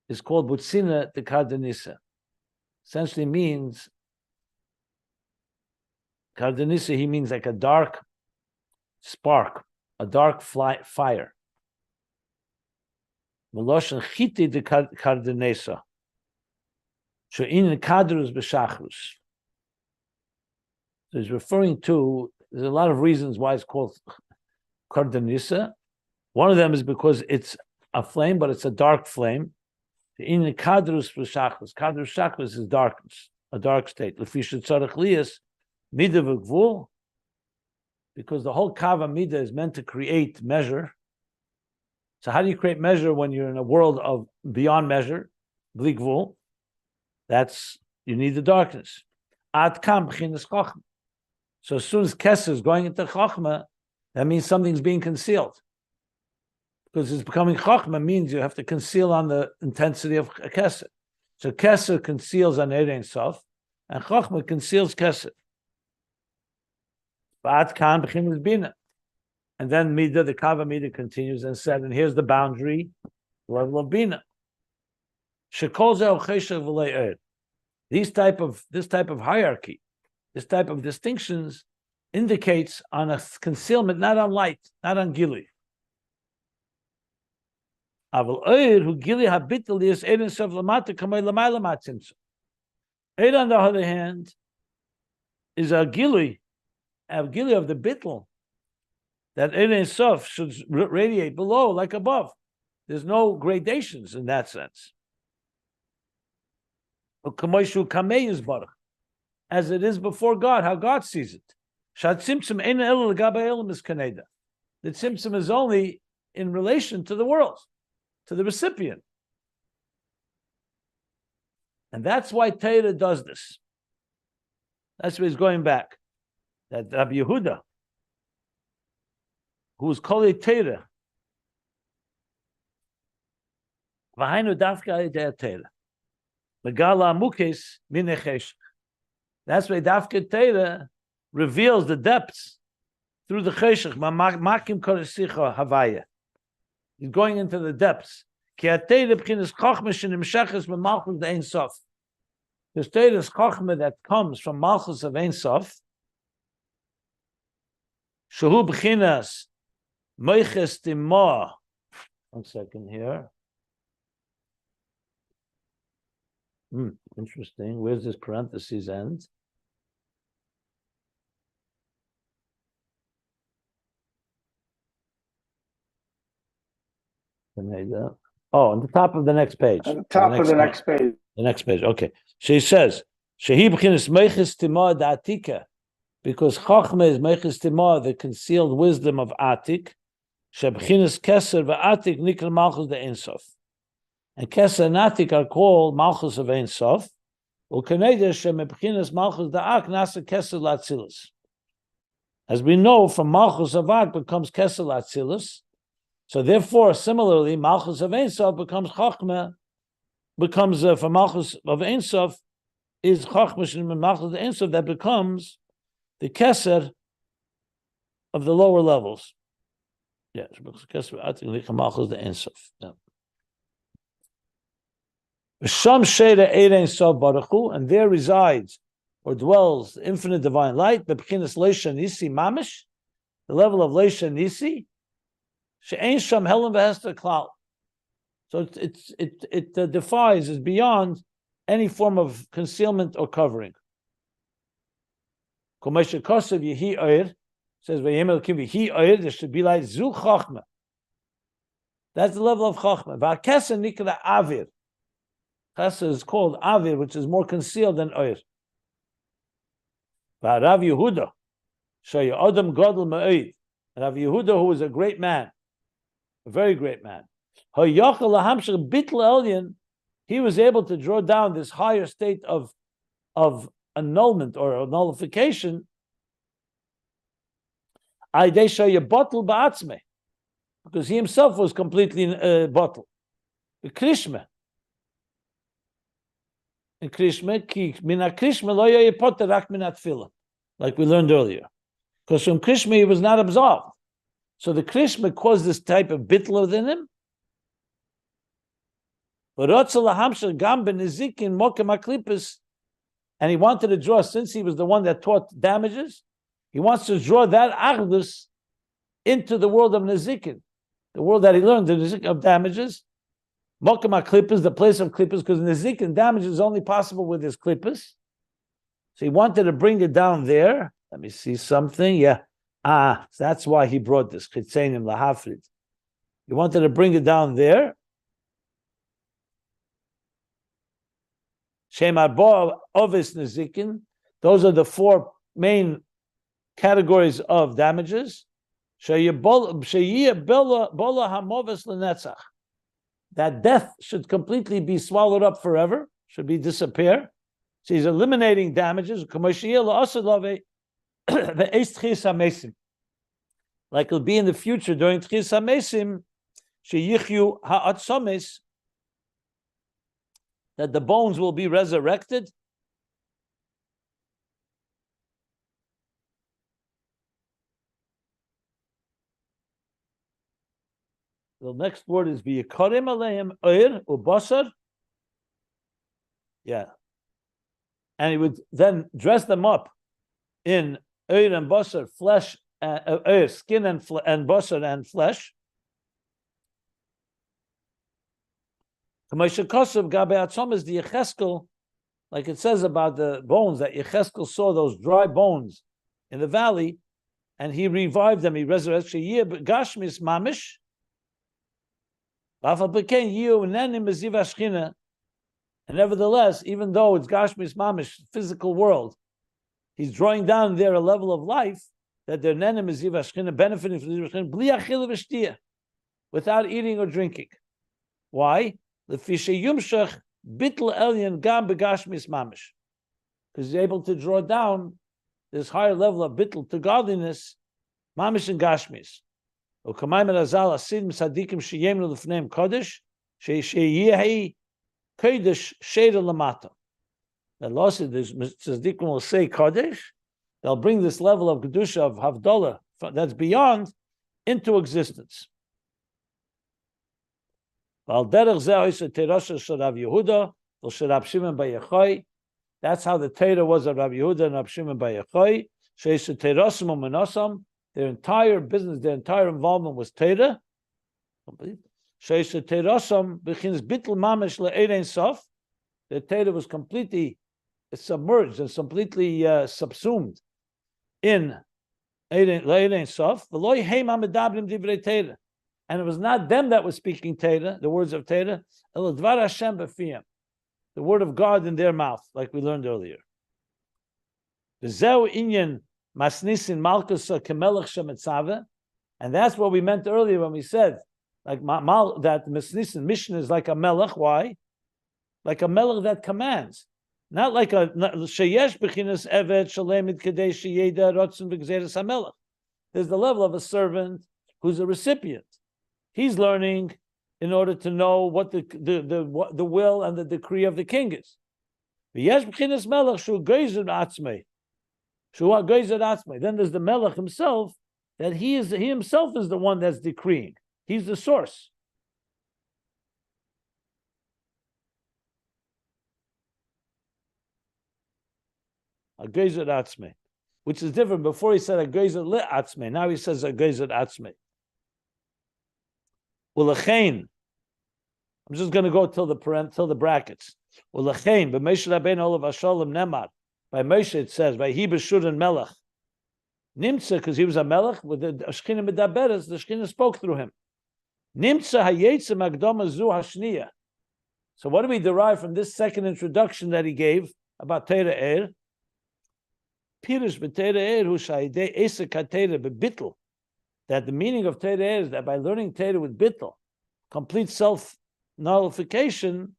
is called butzina de kardanisa. Essentially means kardanisa. He means like a dark spark, a dark fire. Meloshen chiti de kardanesa. She'in kadrus b'shachrus. So he's referring to, there's a lot of reasons why it's called kardanisa. One of them is because it's a flame, but it's a dark flame. In the kadrus v'shachris, kadrus shachris is darkness, a dark state. Lefisha tzarech liyas midah v'gvul, because the whole kav midah is meant to create measure. So how do you create measure when you're in a world of beyond measure, bli gvul? You need the darkness. Ad kam b'chinas chochma. So as soon as Kesser is going into Chochma, that means something's being concealed. Because it's becoming Chochma means you have to conceal on the intensity of Kesser. So Kesser conceals on Eir Ein Sof, and Chochma conceals Kesser. Ba'at kan b'chinas bina. And then Midah, the Kava Midah continues and said, and here's the boundary level of Bina. Shekol zeh cheshav v'lei eir. This type of hierarchy, this type of distinctions indicates on a concealment, not on light, not on gili. Aval oir hu gili habitel is Eir Ein Sof lamata kamei lamayla matzimtzum. Eir, on the other hand, is a gili of the bittel that Eir Ein Sof should radiate below like above. There's no gradations in that sense. As it is before God, how God sees it. The tzimtzum is only in relation to the world, to the recipient. And that's why Torah does this. That's why he's going back. That Rabbi Yehuda, who was called Torah, v'hainu dafka idei Torah. Megala mukes minechesh. That's why Dafka Torah reveals the depths through the cheshach. Makim koresicha havaya. He's going into the depths. Ki Torah b'chinas chochma shenimshachas b'malchus Ein Sof. There's Torah's chochma that comes from malchus of Ein Sof. Shehu b'chinas moiches timah. 1 second here. Interesting. Where's this parentheses end? Oh, on the top of the next page. At the top of the next page. The next page. Okay. She says, "Shehi b'chinas meiches timah da'atika," because Chochma is meiches timah, the concealed wisdom of Atik. Sheb'chinas keser v'Atik nikra malchus de Ein Sof. And Keser and Atik are called Malchus of Ein Sof. Malchus da'ak nasa Keser Latzilus. As we know, from Malchus of Ak becomes Keser Latzilus. So therefore, similarly, Malchus of Ein Sof becomes Chochma, from Malchus of Ein Sof is Chochma Malchus of Ein Sof that becomes the Keser of the lower levels. Yes, Keser Atik Malchus de Ein Sof. And there resides, or dwells infinite divine light, b'bchinas leisha nisi mamish, the level of leisha nisi, she'ein sham helen v'hester klal. So it defies, is beyond any form of concealment or covering. Komesha kosev yehi oir, says v'yemel kim yehi oir, there should be like zu chochma. That's the level of chochma. V'akesa nikra avir. Chesed is called avir, which is more concealed than oir. Rav Yehuda, Shaya Adam Gadol Ma'id. Rav Yehuda, who was a great man, a very great man. He was able to draw down this higher state of annulment or nullification. Because he himself was completely bottled. Krishma. In Krishma, mina Krishma lo yoyepoter rak minat tefillah, like we learned earlier. Because from Krishma he was not absolved. So the Krishma caused this type of bitl within him. And he wanted to draw, since he was the one that taught damages, he wants to draw that achdus into the world of Nezikin, the world that he learned, the Nezikin of damages. Mokem HaKlippas, the place of klippas, because Nezikin damage is only possible with his klippas. So he wanted to bring it down there. Let me see something. Yeah. So that's why he brought this. Chitzenim lahafrid. He wanted to bring it down there. Shem Arba Ovis Nezikin. Those are the four main categories of damages. That death should completely be swallowed up forever, should be disappear. So he's eliminating damages. Like it'll be in the future during Tchis HaMesim, sheyichyu ha'atzomes, that the bones will be resurrected. The next word is v'yikarim aleim oir ubasar. Yeah. And he would then dress them up in oir and basar, flesh, skin and basar and flesh. Kamashakosov gabe atzom is the Yecheskel, like it says about the bones, that Yecheskel saw those dry bones in the valley, and he revived them, he resurrected Gashmis Mamish. And nevertheless, even though it's Gashmis Mamish, physical world, he's drawing down there a level of life that they're nenim is Yivashchina, benefiting from Yivashchina, without eating or drinking. Why? Because he's able to draw down this higher level of bittul to godliness, mamish and gashmis. That law says tzaddikim will say kodesh, they'll bring this level of kedusha of havdalah that's beyond into existence. That's how the Torah was of Rav Yehuda and Rav Shimon Bar Yochai. Their entire business, their entire involvement was Torah. The Torah was completely submerged and completely subsumed in Le'erein Sof. And it was not them that was speaking Torah, the words of Torah, the word of God in their mouth, like we learned earlier. And that's what we meant earlier when we said, like that Masnisin mission is like a melech. Why? Like a melech that commands, not like a sheyesh b'chinas evet shalemid kadei sheyeda rotzen b'gzeres hamelech. There's the level of a servant who's a recipient. He's learning in order to know what the will and the decree of the king is. Then there's the melech himself, that he himself is the one that's decreeing. He's the source. a gezer atzme, which is different. Before he said a gezer le atzme, now he says a gezer atzme. Ulechein. I'm just going to go till the brackets. Ulechein b'Moshe Rabbeinu olav hashalom nemar. By Moshe it says by he b'shurin melech. Nimtza, because he was a melech with the Shechina medaberes, the Shechina spoke through him. Nimtza hayetze magdoma zu hashniya. So what do we derive from this second introduction that he gave about Torah Ohr? Pirush b'Torah Ohr hu sha'idei esek haTorah b'bitl. That the meaning of Torah Ohr is that by learning Torah with bitl, complete self-nullification,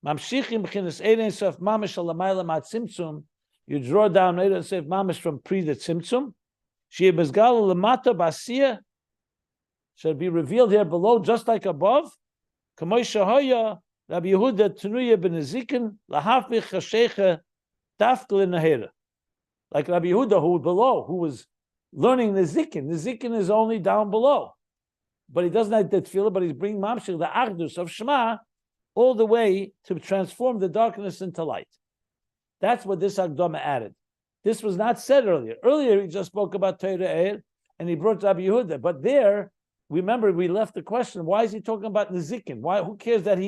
mamshichim b'chinas ein sof mamish alamayla mat-tzimtzum, you draw down ein sof mamish from pre-Tzimtzum, she'eh bezgal lamata b'asiyah, shall be revealed here below, just like above. Kamoi shahoya Rabbi Yehuda Tenuya ben Ezekin lahafich hashecha tafkel nahera. Like Rabbi Yehuda, who was below, who was learning Nezikin. Nezikin is only down below, but he doesn't have that tefillah, but he's bringing mamshich the achdus of Shema all the way to transform the darkness into light. That's what this Akdama added. This was not said earlier. Earlier he just spoke about Torah Ohr and he brought Rabbi Yehuda, but there, remember, we left the question, why is he talking about Nezikin? Why? Who cares that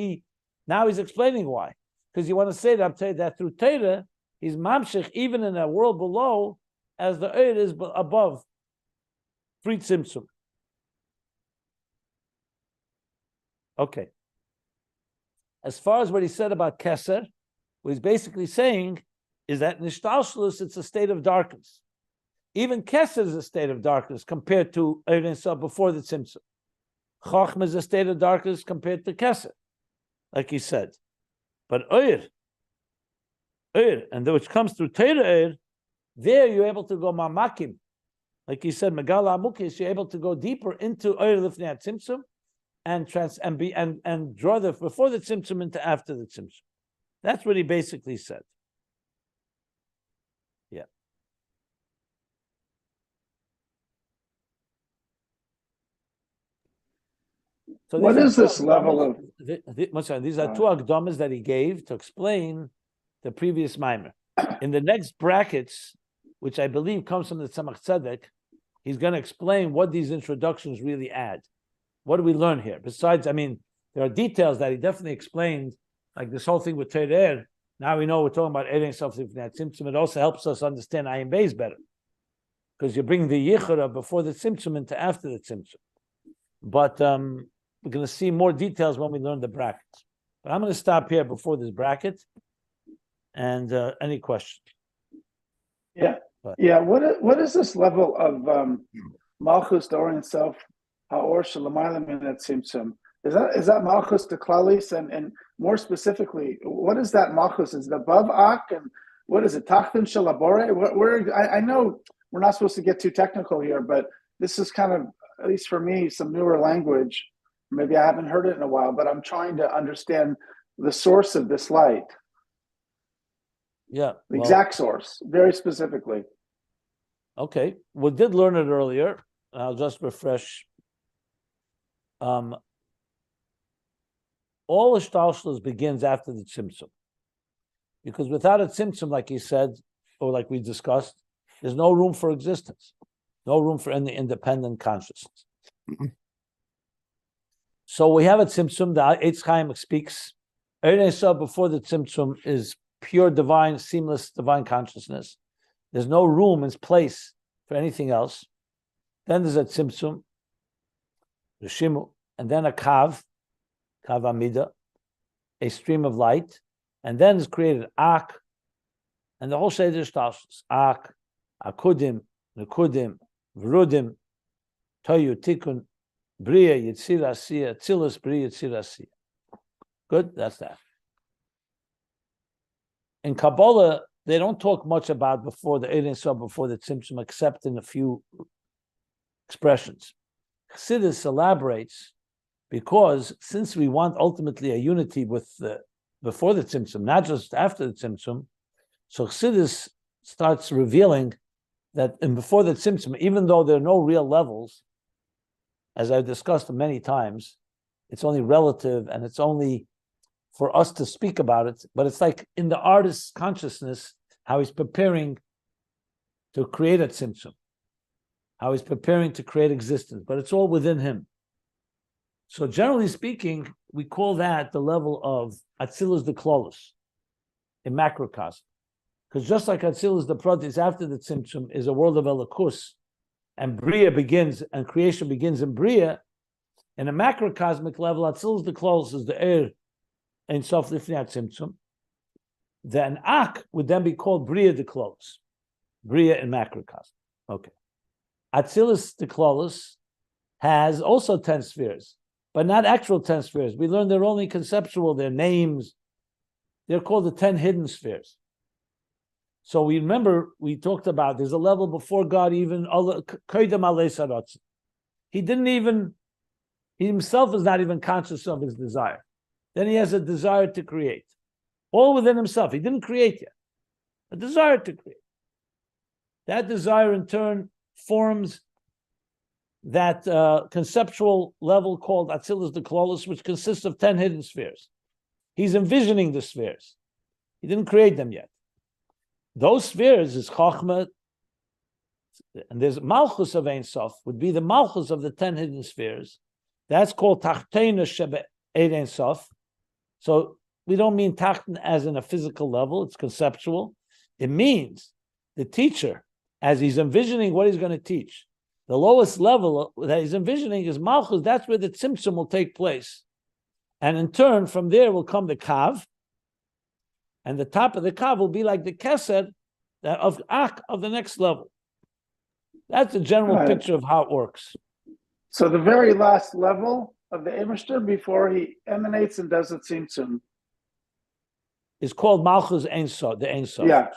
now he's explaining why. Because you want to say that through Torah, he's mamshich even in a world below, as the Ohr is above Pre-Tzimtzum. Okay. As far as what he said about Keser, what he's basically saying is that Nishtalshlus, it's a state of darkness. Even Keser is a state of darkness compared to Ohr Ein Sof before the Tzimtzum. Chochma is a state of darkness compared to Keser, like he said. But Ohr, and which comes through Torah Ohr, there you're able to go mamakim. Like he said, Megala Amukis, you're able to go deeper into Ohr Lifnei Tzimtzum and draw the before the Tzimtzum into after the Tzimtzum. That's what he basically said. Yeah. So what is this level of? These are two Akdamas that he gave to explain the previous mimer. In the next brackets, which I believe comes from the Tzemach Tzedek, he's going to explain what these introductions really add. What do we learn here? Besides, there are details that he definitely explained, like this whole thing with Torah Ohr. Now we know we're talking about Erein Sof Lifnei Tzimtzum. It also helps us understand Ayin Beis better, because you bring the Yichura before the Tzimtzum into after the Tzimtzum. But we're going to see more details when we learn the brackets. But I'm going to stop here before this bracket. And any questions? Yeah. What is this level of Malchus, the Or Ein Sof, Ha'or Shalamayla Min Tzimtzum? Is that Malchus the Klalis? And more specifically, what is that Malchus? Is it above Ak? And what is it? Tachtin Shalabore? I know we're not supposed to get too technical here, but this is kind of, at least for me, some newer language. Maybe I haven't heard it in a while, but I'm trying to understand the source of this light. Yeah. The exact source, very specifically. Okay. We did learn it earlier. I'll just refresh. All Ishtalshlus begins after the Tzimtzum. Because without a Tzimtzum, like he said, or like we discussed, there's no room for existence. No room for any independent consciousness. So we have a Tzimtzum, the Eitz Chaim speaks. Ohr Ein Sof before the Tzimtzum is pure divine, seamless divine consciousness. There's no room and place for anything else. Then there's a Tzimtzum, the Shimu, and then a Kav Amida, a stream of light, and then is created Ak, and the whole Seder Shtalshlus, Ak, Akudim, Nekudim, Vrudim, Toyu, Tikkun, Bria, Yitzir Asiya, Tzilus, Bria, Yitzir Asiya. Good, that's that. In Kabbalah, they don't talk much about before the Erein Sof, before the Tzimtzum, except in a few expressions. Chassidus elaborates, because since we want ultimately a unity with before the Tzimtzum, not just after the Tzimtzum, so Chassidus starts revealing that before the Tzimtzum, even though there are no real levels, as I've discussed many times, it's only relative and it's only for us to speak about it, but it's like in the artist's consciousness, how he's preparing to create a tzimtzum, how he's preparing to create existence, but it's all within him. So generally speaking, we call that the level of Atzilus the Klolus in macrocosm. Because just like Atzilus the Protis after the Tzimtzum is a world of Elokus, and Bria begins, and creation begins in Bria, in a macrocosmic level, Atzilus the Klolus is the Eir Ein Sof Lifnei Tzimtzum. Then Ak would then be called Bria the Klolus. Bria in macrocosm. Okay. Atzilus the Klolus has also 10 spheres, but not actual 10 spheres. We learned they're only conceptual, they're names. They're called the 10 hidden spheres. So we remember, we talked about, there's a level before God even, he didn't even, he himself is not even conscious of his desire. Then he has a desire to create. All within himself. He didn't create yet. A desire to create. That desire in turn forms that conceptual level called Atzilus the Klolus, which consists of 10 hidden spheres. He's envisioning the spheres. He didn't create them yet. Those spheres is Chochma, and there's Malchus of Ein Sof, would be the Malchus of the 10 hidden spheres. That's called Tachteina Shebe Ein Sof. So we don't mean Tachten as in a physical level, it's conceptual. It means the teacher, as he's envisioning what he's going to teach, the lowest level that he's envisioning is Malchus, that's where the Tzimtzum will take place. And in turn, from there will come the Kav, and the top of the Kav will be like the Kesed of Ak of the next level. That's a general picture of how it works. So the very last level of the Eberster before he emanates and does the Tzimtzum is called Malchus Ein Sof, the Ein Sof. Yeah.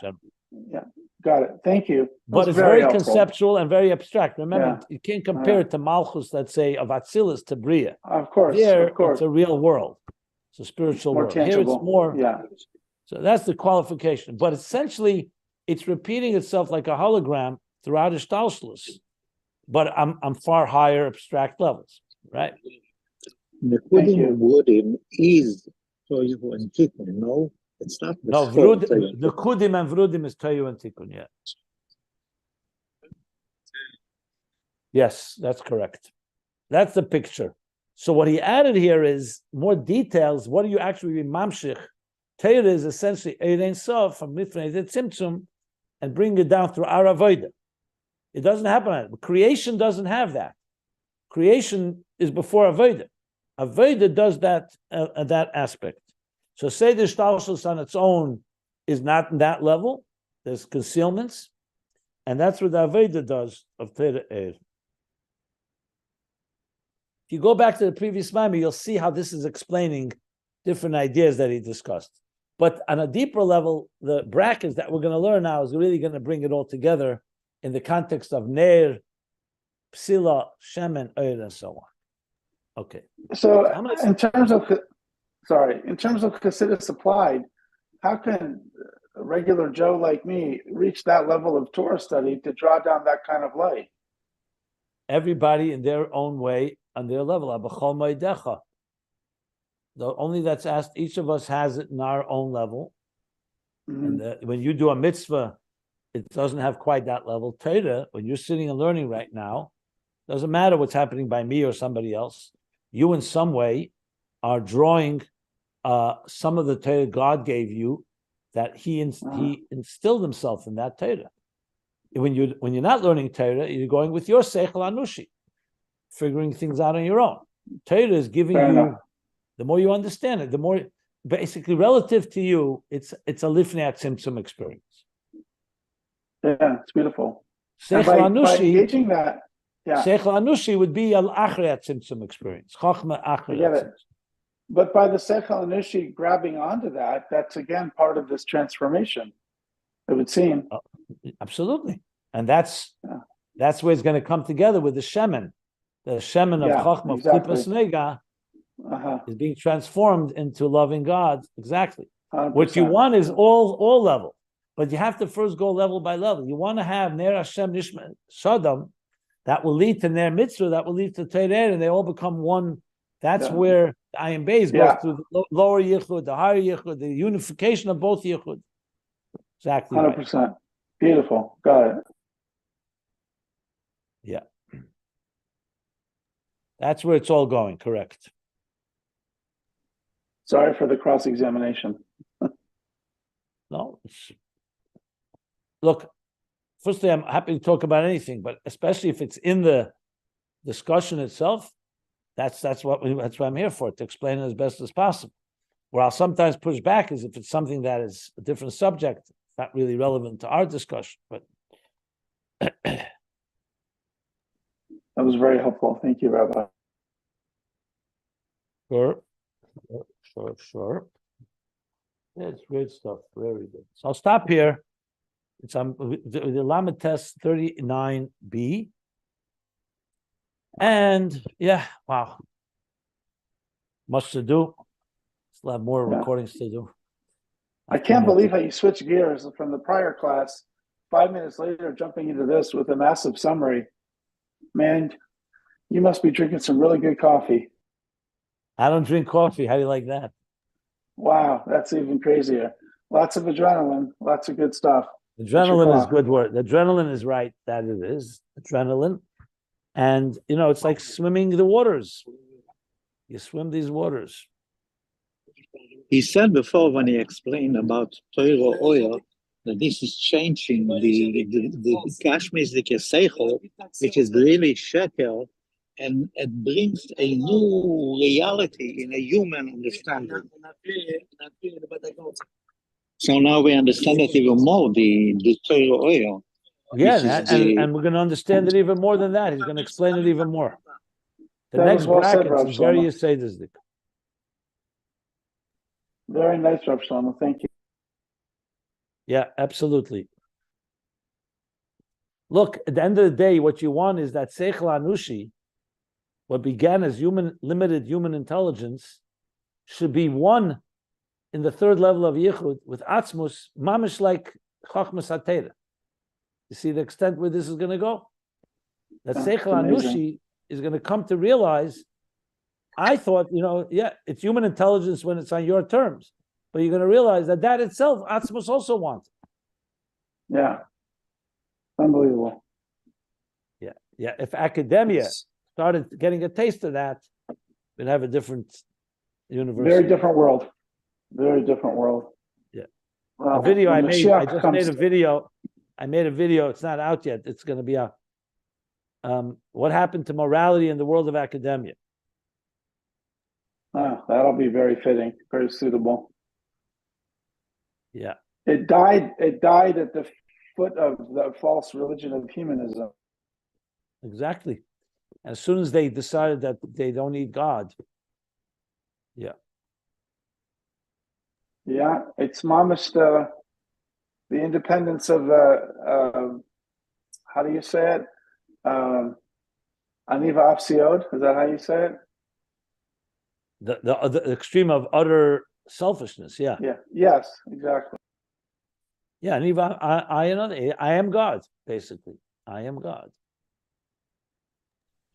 Yeah, got it. Thank you. But it's very conceptual and very abstract. Remember, you can't compare it to Malchus, let's say, of Atzilus to Bria. Of course, There, of course. it's a real world. It's a spiritual More world. tangible. Here it's more. Yeah. So that's the qualification. But essentially, it's repeating itself like a hologram throughout Ishtalshlus. But I'm far higher abstract levels, right? The Kudim Wudim is Toivu and Tikkun, no? It's not the the Kudim and Vrudim is Toivu and Tikkun, yeah. Yes, that's correct. That's the picture. So what he added here is more details. What do you actually mean, Mamshich? Torah is essentially Ein Sof from Mifnei Tzimtzum and bring it down through Aravoida. It doesn't happen like that. Creation doesn't have that. Creation is before Avoida. Avoida does that aspect. So say the Shtalshlus on its own is not in that level. There's concealments, and that's what the Avoida does of Torah Ohr. If you go back to the previous Maimon, you'll see how this is explaining different ideas that he discussed. But on a deeper level, the brackets that we're going to learn now is really going to bring it all together in the context of Ner, Psila, Shemen, Ohr, and so on. Okay. So in terms of Chassidus applied, how can a regular Joe like me reach that level of Torah study to draw down that kind of light? Everybody in their own way, on their level. Abachol Moedecha. The only that's asked, each of us has it in our own level. Mm-hmm. And when you do a mitzvah, it doesn't have quite that level. Torah, when you're sitting and learning right now, doesn't matter what's happening by me or somebody else. You in some way are drawing some of the Torah God gave you that he instilled himself in that Torah. When you're not learning Torah, you're going with your Seichel Anushi, figuring things out on your own. Torah is giving you, the more you understand it, the more, basically relative to you, it's a Lifnei Tzimtzum experience. Yeah, it's beautiful. Seichel Anushi, engaging that, Seichel Anushi would be Al Achrei Tzimtzum experience. Chochma Achrei Tzimtzum. But by the Seichel Anushi grabbing onto that, that's again part of this transformation, it would seem. Absolutely. And that's where it's going to come together with the Shemen. The Shemen of Chochma, of Klipas Nega, is being transformed into loving God. Exactly. 100%. What you want is all level. But you have to first go level by level. You want to have Ner Hashem Nishma Shadam, that will lead to Ner Mitzvah, that will lead to Torah, and they all become one. That's where the Ayin Beis goes through the lower Yichud, the higher Yichud, the unification of both Yichud. Exactly right. 100%. Beautiful. Got it. Yeah. That's where it's all going, correct. Sorry for the cross-examination. No, look, firstly, I'm happy to talk about anything, but especially if it's in the discussion itself, that's what I'm here for, to explain it as best as possible. Where I'll sometimes push back is if it's something that is a different subject, not really relevant to our discussion. But that was very helpful. Thank you, Rabbi. Sure. It's great stuff. Very good. So I'll stop here. It's on the Lamed test 39b. And yeah, wow. Much to do. Still have more recordings to do. I can't believe how you switch gears from the prior class, 5 minutes later, jumping into this with a massive summary. Man, you must be drinking some really good coffee. I don't drink coffee. How do you like that? Wow, that's even crazier. Lots of adrenaline, lots of good stuff. Adrenaline is good word. Adrenaline is right, that it is. Adrenaline. And, it's like swimming the waters. You swim these waters. He said before when he explained about Torah Ohr that this is changing the Kashmir Seichel, which is really shekel, and it brings a new reality in a human understanding. So now we understand it even more, the Torah Ohr. Yeah, and we're going to understand it even more than that. He's going to explain it even more. The next bracket is very Yesodistic. Very nice, Rav Shlomo. Thank you. Yeah, absolutely. Look, at the end of the day, what you want is that Seichel Anushi, what began as limited human intelligence, should be one in the third level of Yichud with Atzmus, mamish like Chochma Satera. You see the extent where this is going to go? That Seichel Anushi is going to come to realize, I thought, it's human intelligence when it's on your terms, but you're going to realize that itself, Atzmus also wants. Yeah. Unbelievable. Yeah. If academia started getting a taste of that, we'd have a different universe. Very different world. Very different world. Yeah. Well, a video I made, I just made a video. It's not out yet. It's going to be a what happened to morality in the world of academia. That'll be very fitting, very suitable. Yeah. It died at the foot of the false religion of humanism. Exactly. As soon as they decided that they don't need God. Yeah. Yeah, it's mamish the independence of how do you say it? Aniva Apsiod, is that how you say it? The extreme of utter selfishness, yeah. Yeah, yes, exactly. Yeah, Aniva, I am God, basically. I am God.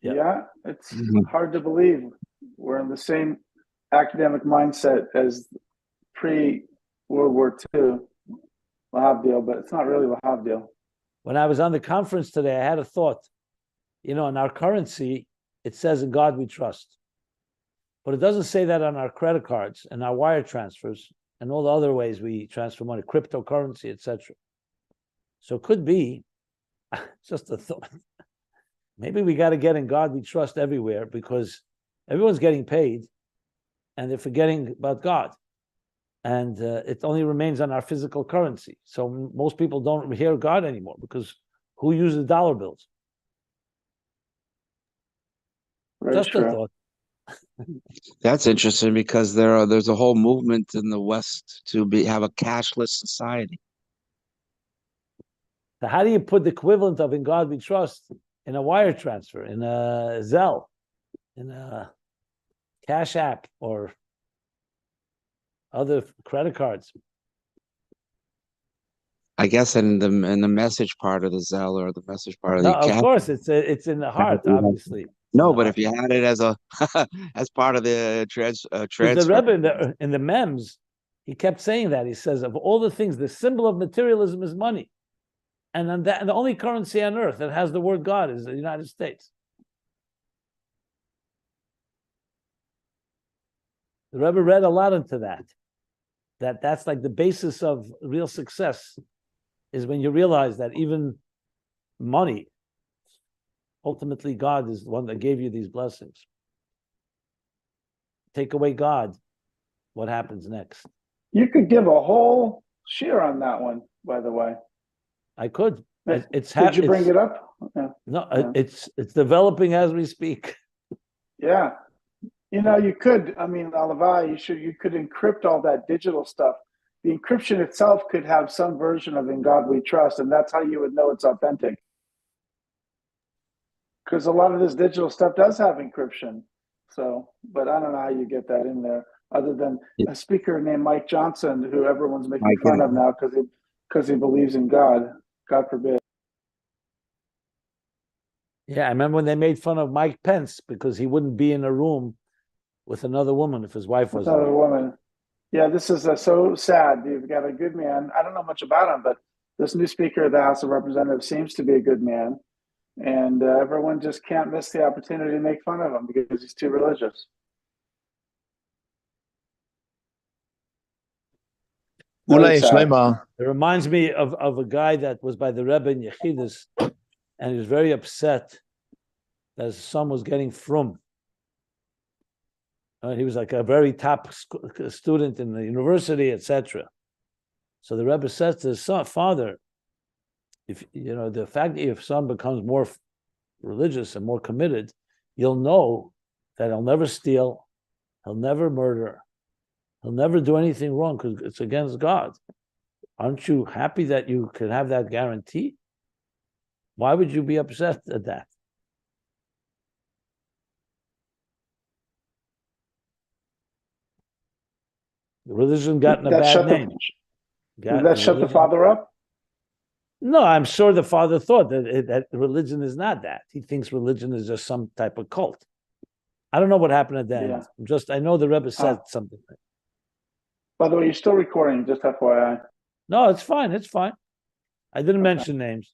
Yeah, it's hard to believe we're in the same academic mindset as pre-World War II. Wahabdil, but it's not really Wahabdil. When I was on the conference today, I had a thought. In our currency, it says in God we trust. But it doesn't say that on our credit cards and our wire transfers and all the other ways we transfer money, cryptocurrency, etc. So it could be, just a thought, maybe we got to get in God we trust everywhere because everyone's getting paid and they're forgetting about God. And it only remains on our physical currency. So most people don't hear God anymore because who uses dollar bills? Very Just true. a thought. That's interesting because there's a whole movement in the West to have a cashless society. So how do you put the equivalent of in God we trust in a wire transfer, in a Zelle, in a Cash App, or other credit cards? I guess in the message part of the Zelle or the message part of the Of course, it's in the heart, obviously. No, but if you had it as a as part of the Because the transfer, Rebbe in the memes, He kept saying that. He says, of all the things, the symbol of materialism is money. And the only currency on earth that has the word God is the United States. The Rebbe read a lot into that. That's like the basis of real success, is when you realize that even money, ultimately God is the one that gave you these blessings. Take away God, what happens next? You could give a whole share on that one, by the way. I could. Did you bring it up? Yeah. No, Yeah. it's developing as we speak. Yeah. You could, Alavai, you could encrypt all that digital stuff. The encryption itself could have some version of "In God We Trust," and that's how you would know it's authentic. Because a lot of this digital stuff does have encryption. So, but I don't know how you get that in there, other than a speaker named Mike Johnson, who everyone's making fun of now because he believes in God. God forbid. Yeah, I remember when they made fun of Mike Pence because he wouldn't be in a room with another woman if his wife was another woman. Yeah, this is so sad. You've got a good man. I don't know much about him, but this new Speaker of the House of Representatives seems to be a good man. And everyone just can't miss the opportunity to make fun of him because he's too religious. It reminds me of a guy that was by the Rebbe in Yechidus, and he was very upset that his son was getting frum. He was like a very top student in the university, etc. So the Rebbe says to his son, father, if the fact that your son becomes more religious and more committed, you'll know that he'll never steal, he'll never murder, he'll never do anything wrong because it's against God. Aren't you happy that you can have that guarantee? Why would you be upset at that? The religion gotten a bad name. Did that shut the father up? No, I'm sure the father thought that religion is not that. He thinks religion is just some type of cult. I don't know what happened at the end. I know the Rebbe said something. By the way, you're still recording, just FYI. No, it's fine. It's fine. I didn't mention names.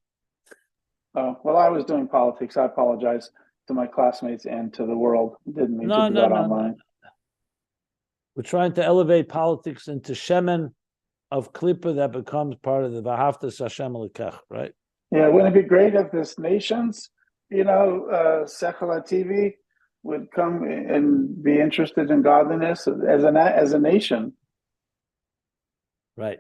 Oh, well, I was doing politics. I apologize to my classmates and to the world. Didn't mean to do that online. We're trying to elevate politics into shemen of klipa that becomes part of the V'ahavta Hashem Elokech, right? Yeah, wouldn't it be great if this nations, Sechela TV would come and be interested in godliness as a nation? Right.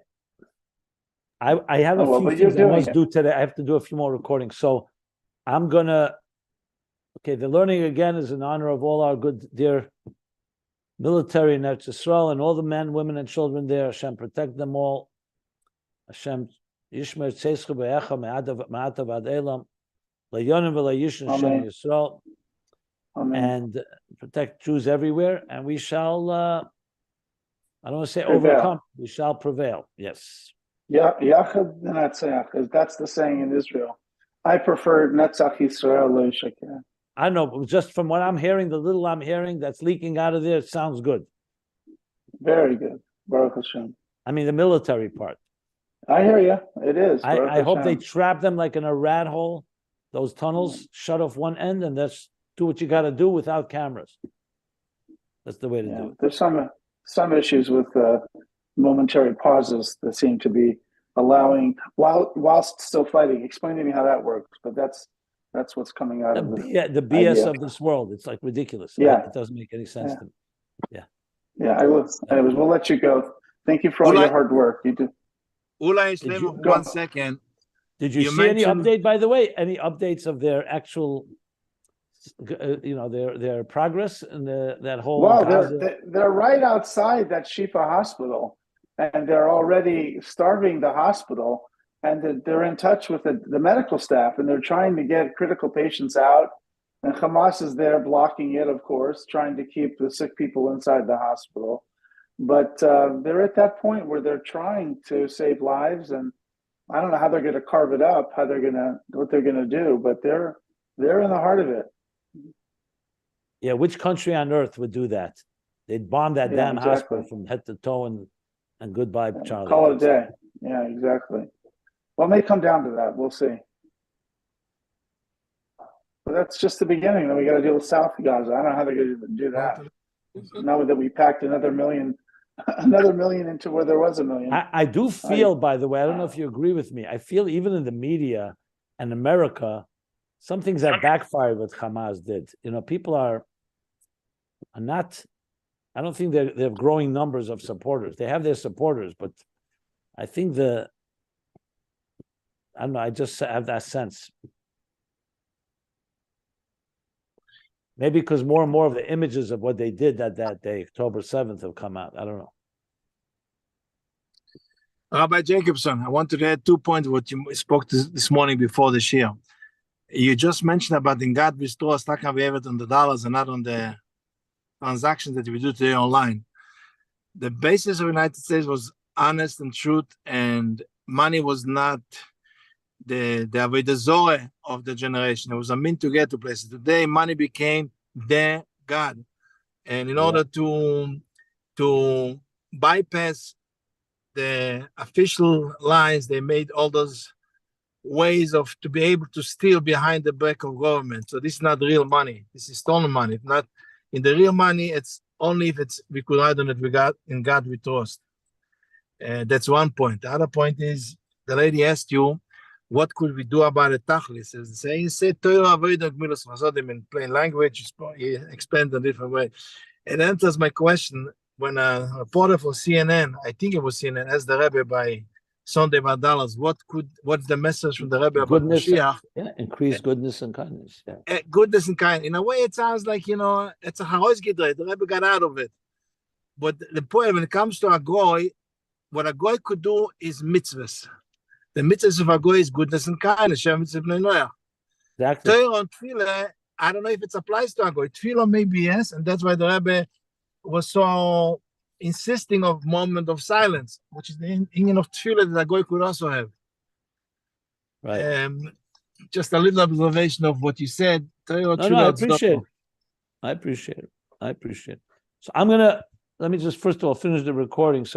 I have a few things I must do today. I have to do a few more recordings. So I'm the learning again is in honor of all our good, dear military in Eretz Yisrael and all the men, women, and children there. Hashem protect them all. Hashem yishmer tzeschu be'echa me'atav ad elam le'yonim v'le'yishin Hashem Yisrael, and protect Jews everywhere. And we shall, I don't want to say overcome, we shall prevail. Yes. Yeah, Yachad Netzach, because that's the saying in Israel. I prefer Netzach Yisrael le'Sheker. I know, but just from what I'm hearing, the little I'm hearing that's leaking out of there, it sounds good. Very good. Baruch Hashem. I mean, the military part. I hear you. It is. I hope they trap them like in a rat hole, those tunnels, shut off one end, and that's do what you got to do without cameras. That's the way to do it. There's some issues with momentary pauses that seem to be allowing whilst still fighting. Explain to me how that works. But that's what's coming out of the BS idea of this world. It's like ridiculous. Yeah, it doesn't make any sense to me. Yeah. I will. We'll let you go. Thank you for all your hard work. You do. Ula, 1 second. Did you see any update, by the way? Any updates of their actual, their progress in that whole? Well, they're right outside that Shifa hospital, and they're already starving the hospital. And they're in touch with the medical staff, and they're trying to get critical patients out. And Hamas is there blocking it, of course, trying to keep the sick people inside the hospital. But they're at that point where they're trying to save lives, and I don't know how they're going to carve it up, what they're going to do, but they're in the heart of it. Yeah, which country on earth would do that? They'd bomb that damn hospital from head to toe, and And goodbye, Charlie. Call it a day. Yeah, exactly. Well, it may come down to that. We'll see. But that's just the beginning. Then we got to deal with South Gaza. I don't know how they're going to do that. Now that we packed another million into where there was a million. I do feel, by the way, I don't know if you agree with me. I feel even in the media and America, some things that backfired what Hamas did. You know, people are not. I don't think they have growing numbers of supporters. They have their supporters, but I think I don't know. I just have that sense. Maybe because more and more of the images of what they did that day, October 7th, have come out. I don't know. Rabbi Jacobson, I want to add 2 points what you spoke this morning before the share. You just mentioned about in God we store stock and we have it on the dollars and not on the transactions that we do today online. The basis of the United States was honest and truth, and money was not the avodah zorah of the generation. It was a mean to get to places. Today, money became the God, and in order to bypass the official lines, they made all those ways to be able to steal behind the back of government. So this is not real money. This is stolen money. It's not in the real money. It's only if we could ride on it. In God we trust. That's one point. The other point is the lady asked you, what could we do about it? Tachlis, as they say, Torah Ohr in plain language. He explained a different way. It answers my question when a reporter for CNN, I think it was CNN, asked the Rebbe by Sunday about dollars, what's the message from the Rebbe about Mashiach? Increase goodness and kindness. Yeah. Goodness and kindness. In a way, it sounds like, it's a haros gedreht. The Rebbe got out of it. But the point, when it comes to a goy, what a goy could do is mitzvahs. The mitzvahs of a goy is goodness and kindness. Exactly. Torah and Tefillah, I don't know if it applies to a goy. Tefillah maybe yes, and that's why the Rebbe was so insisting of moment of silence, which is the union of Tefillah that a goy could also have. Right. Just a little observation of what you said. No, I appreciate it. I appreciate it. So let me just first of all finish the recording. So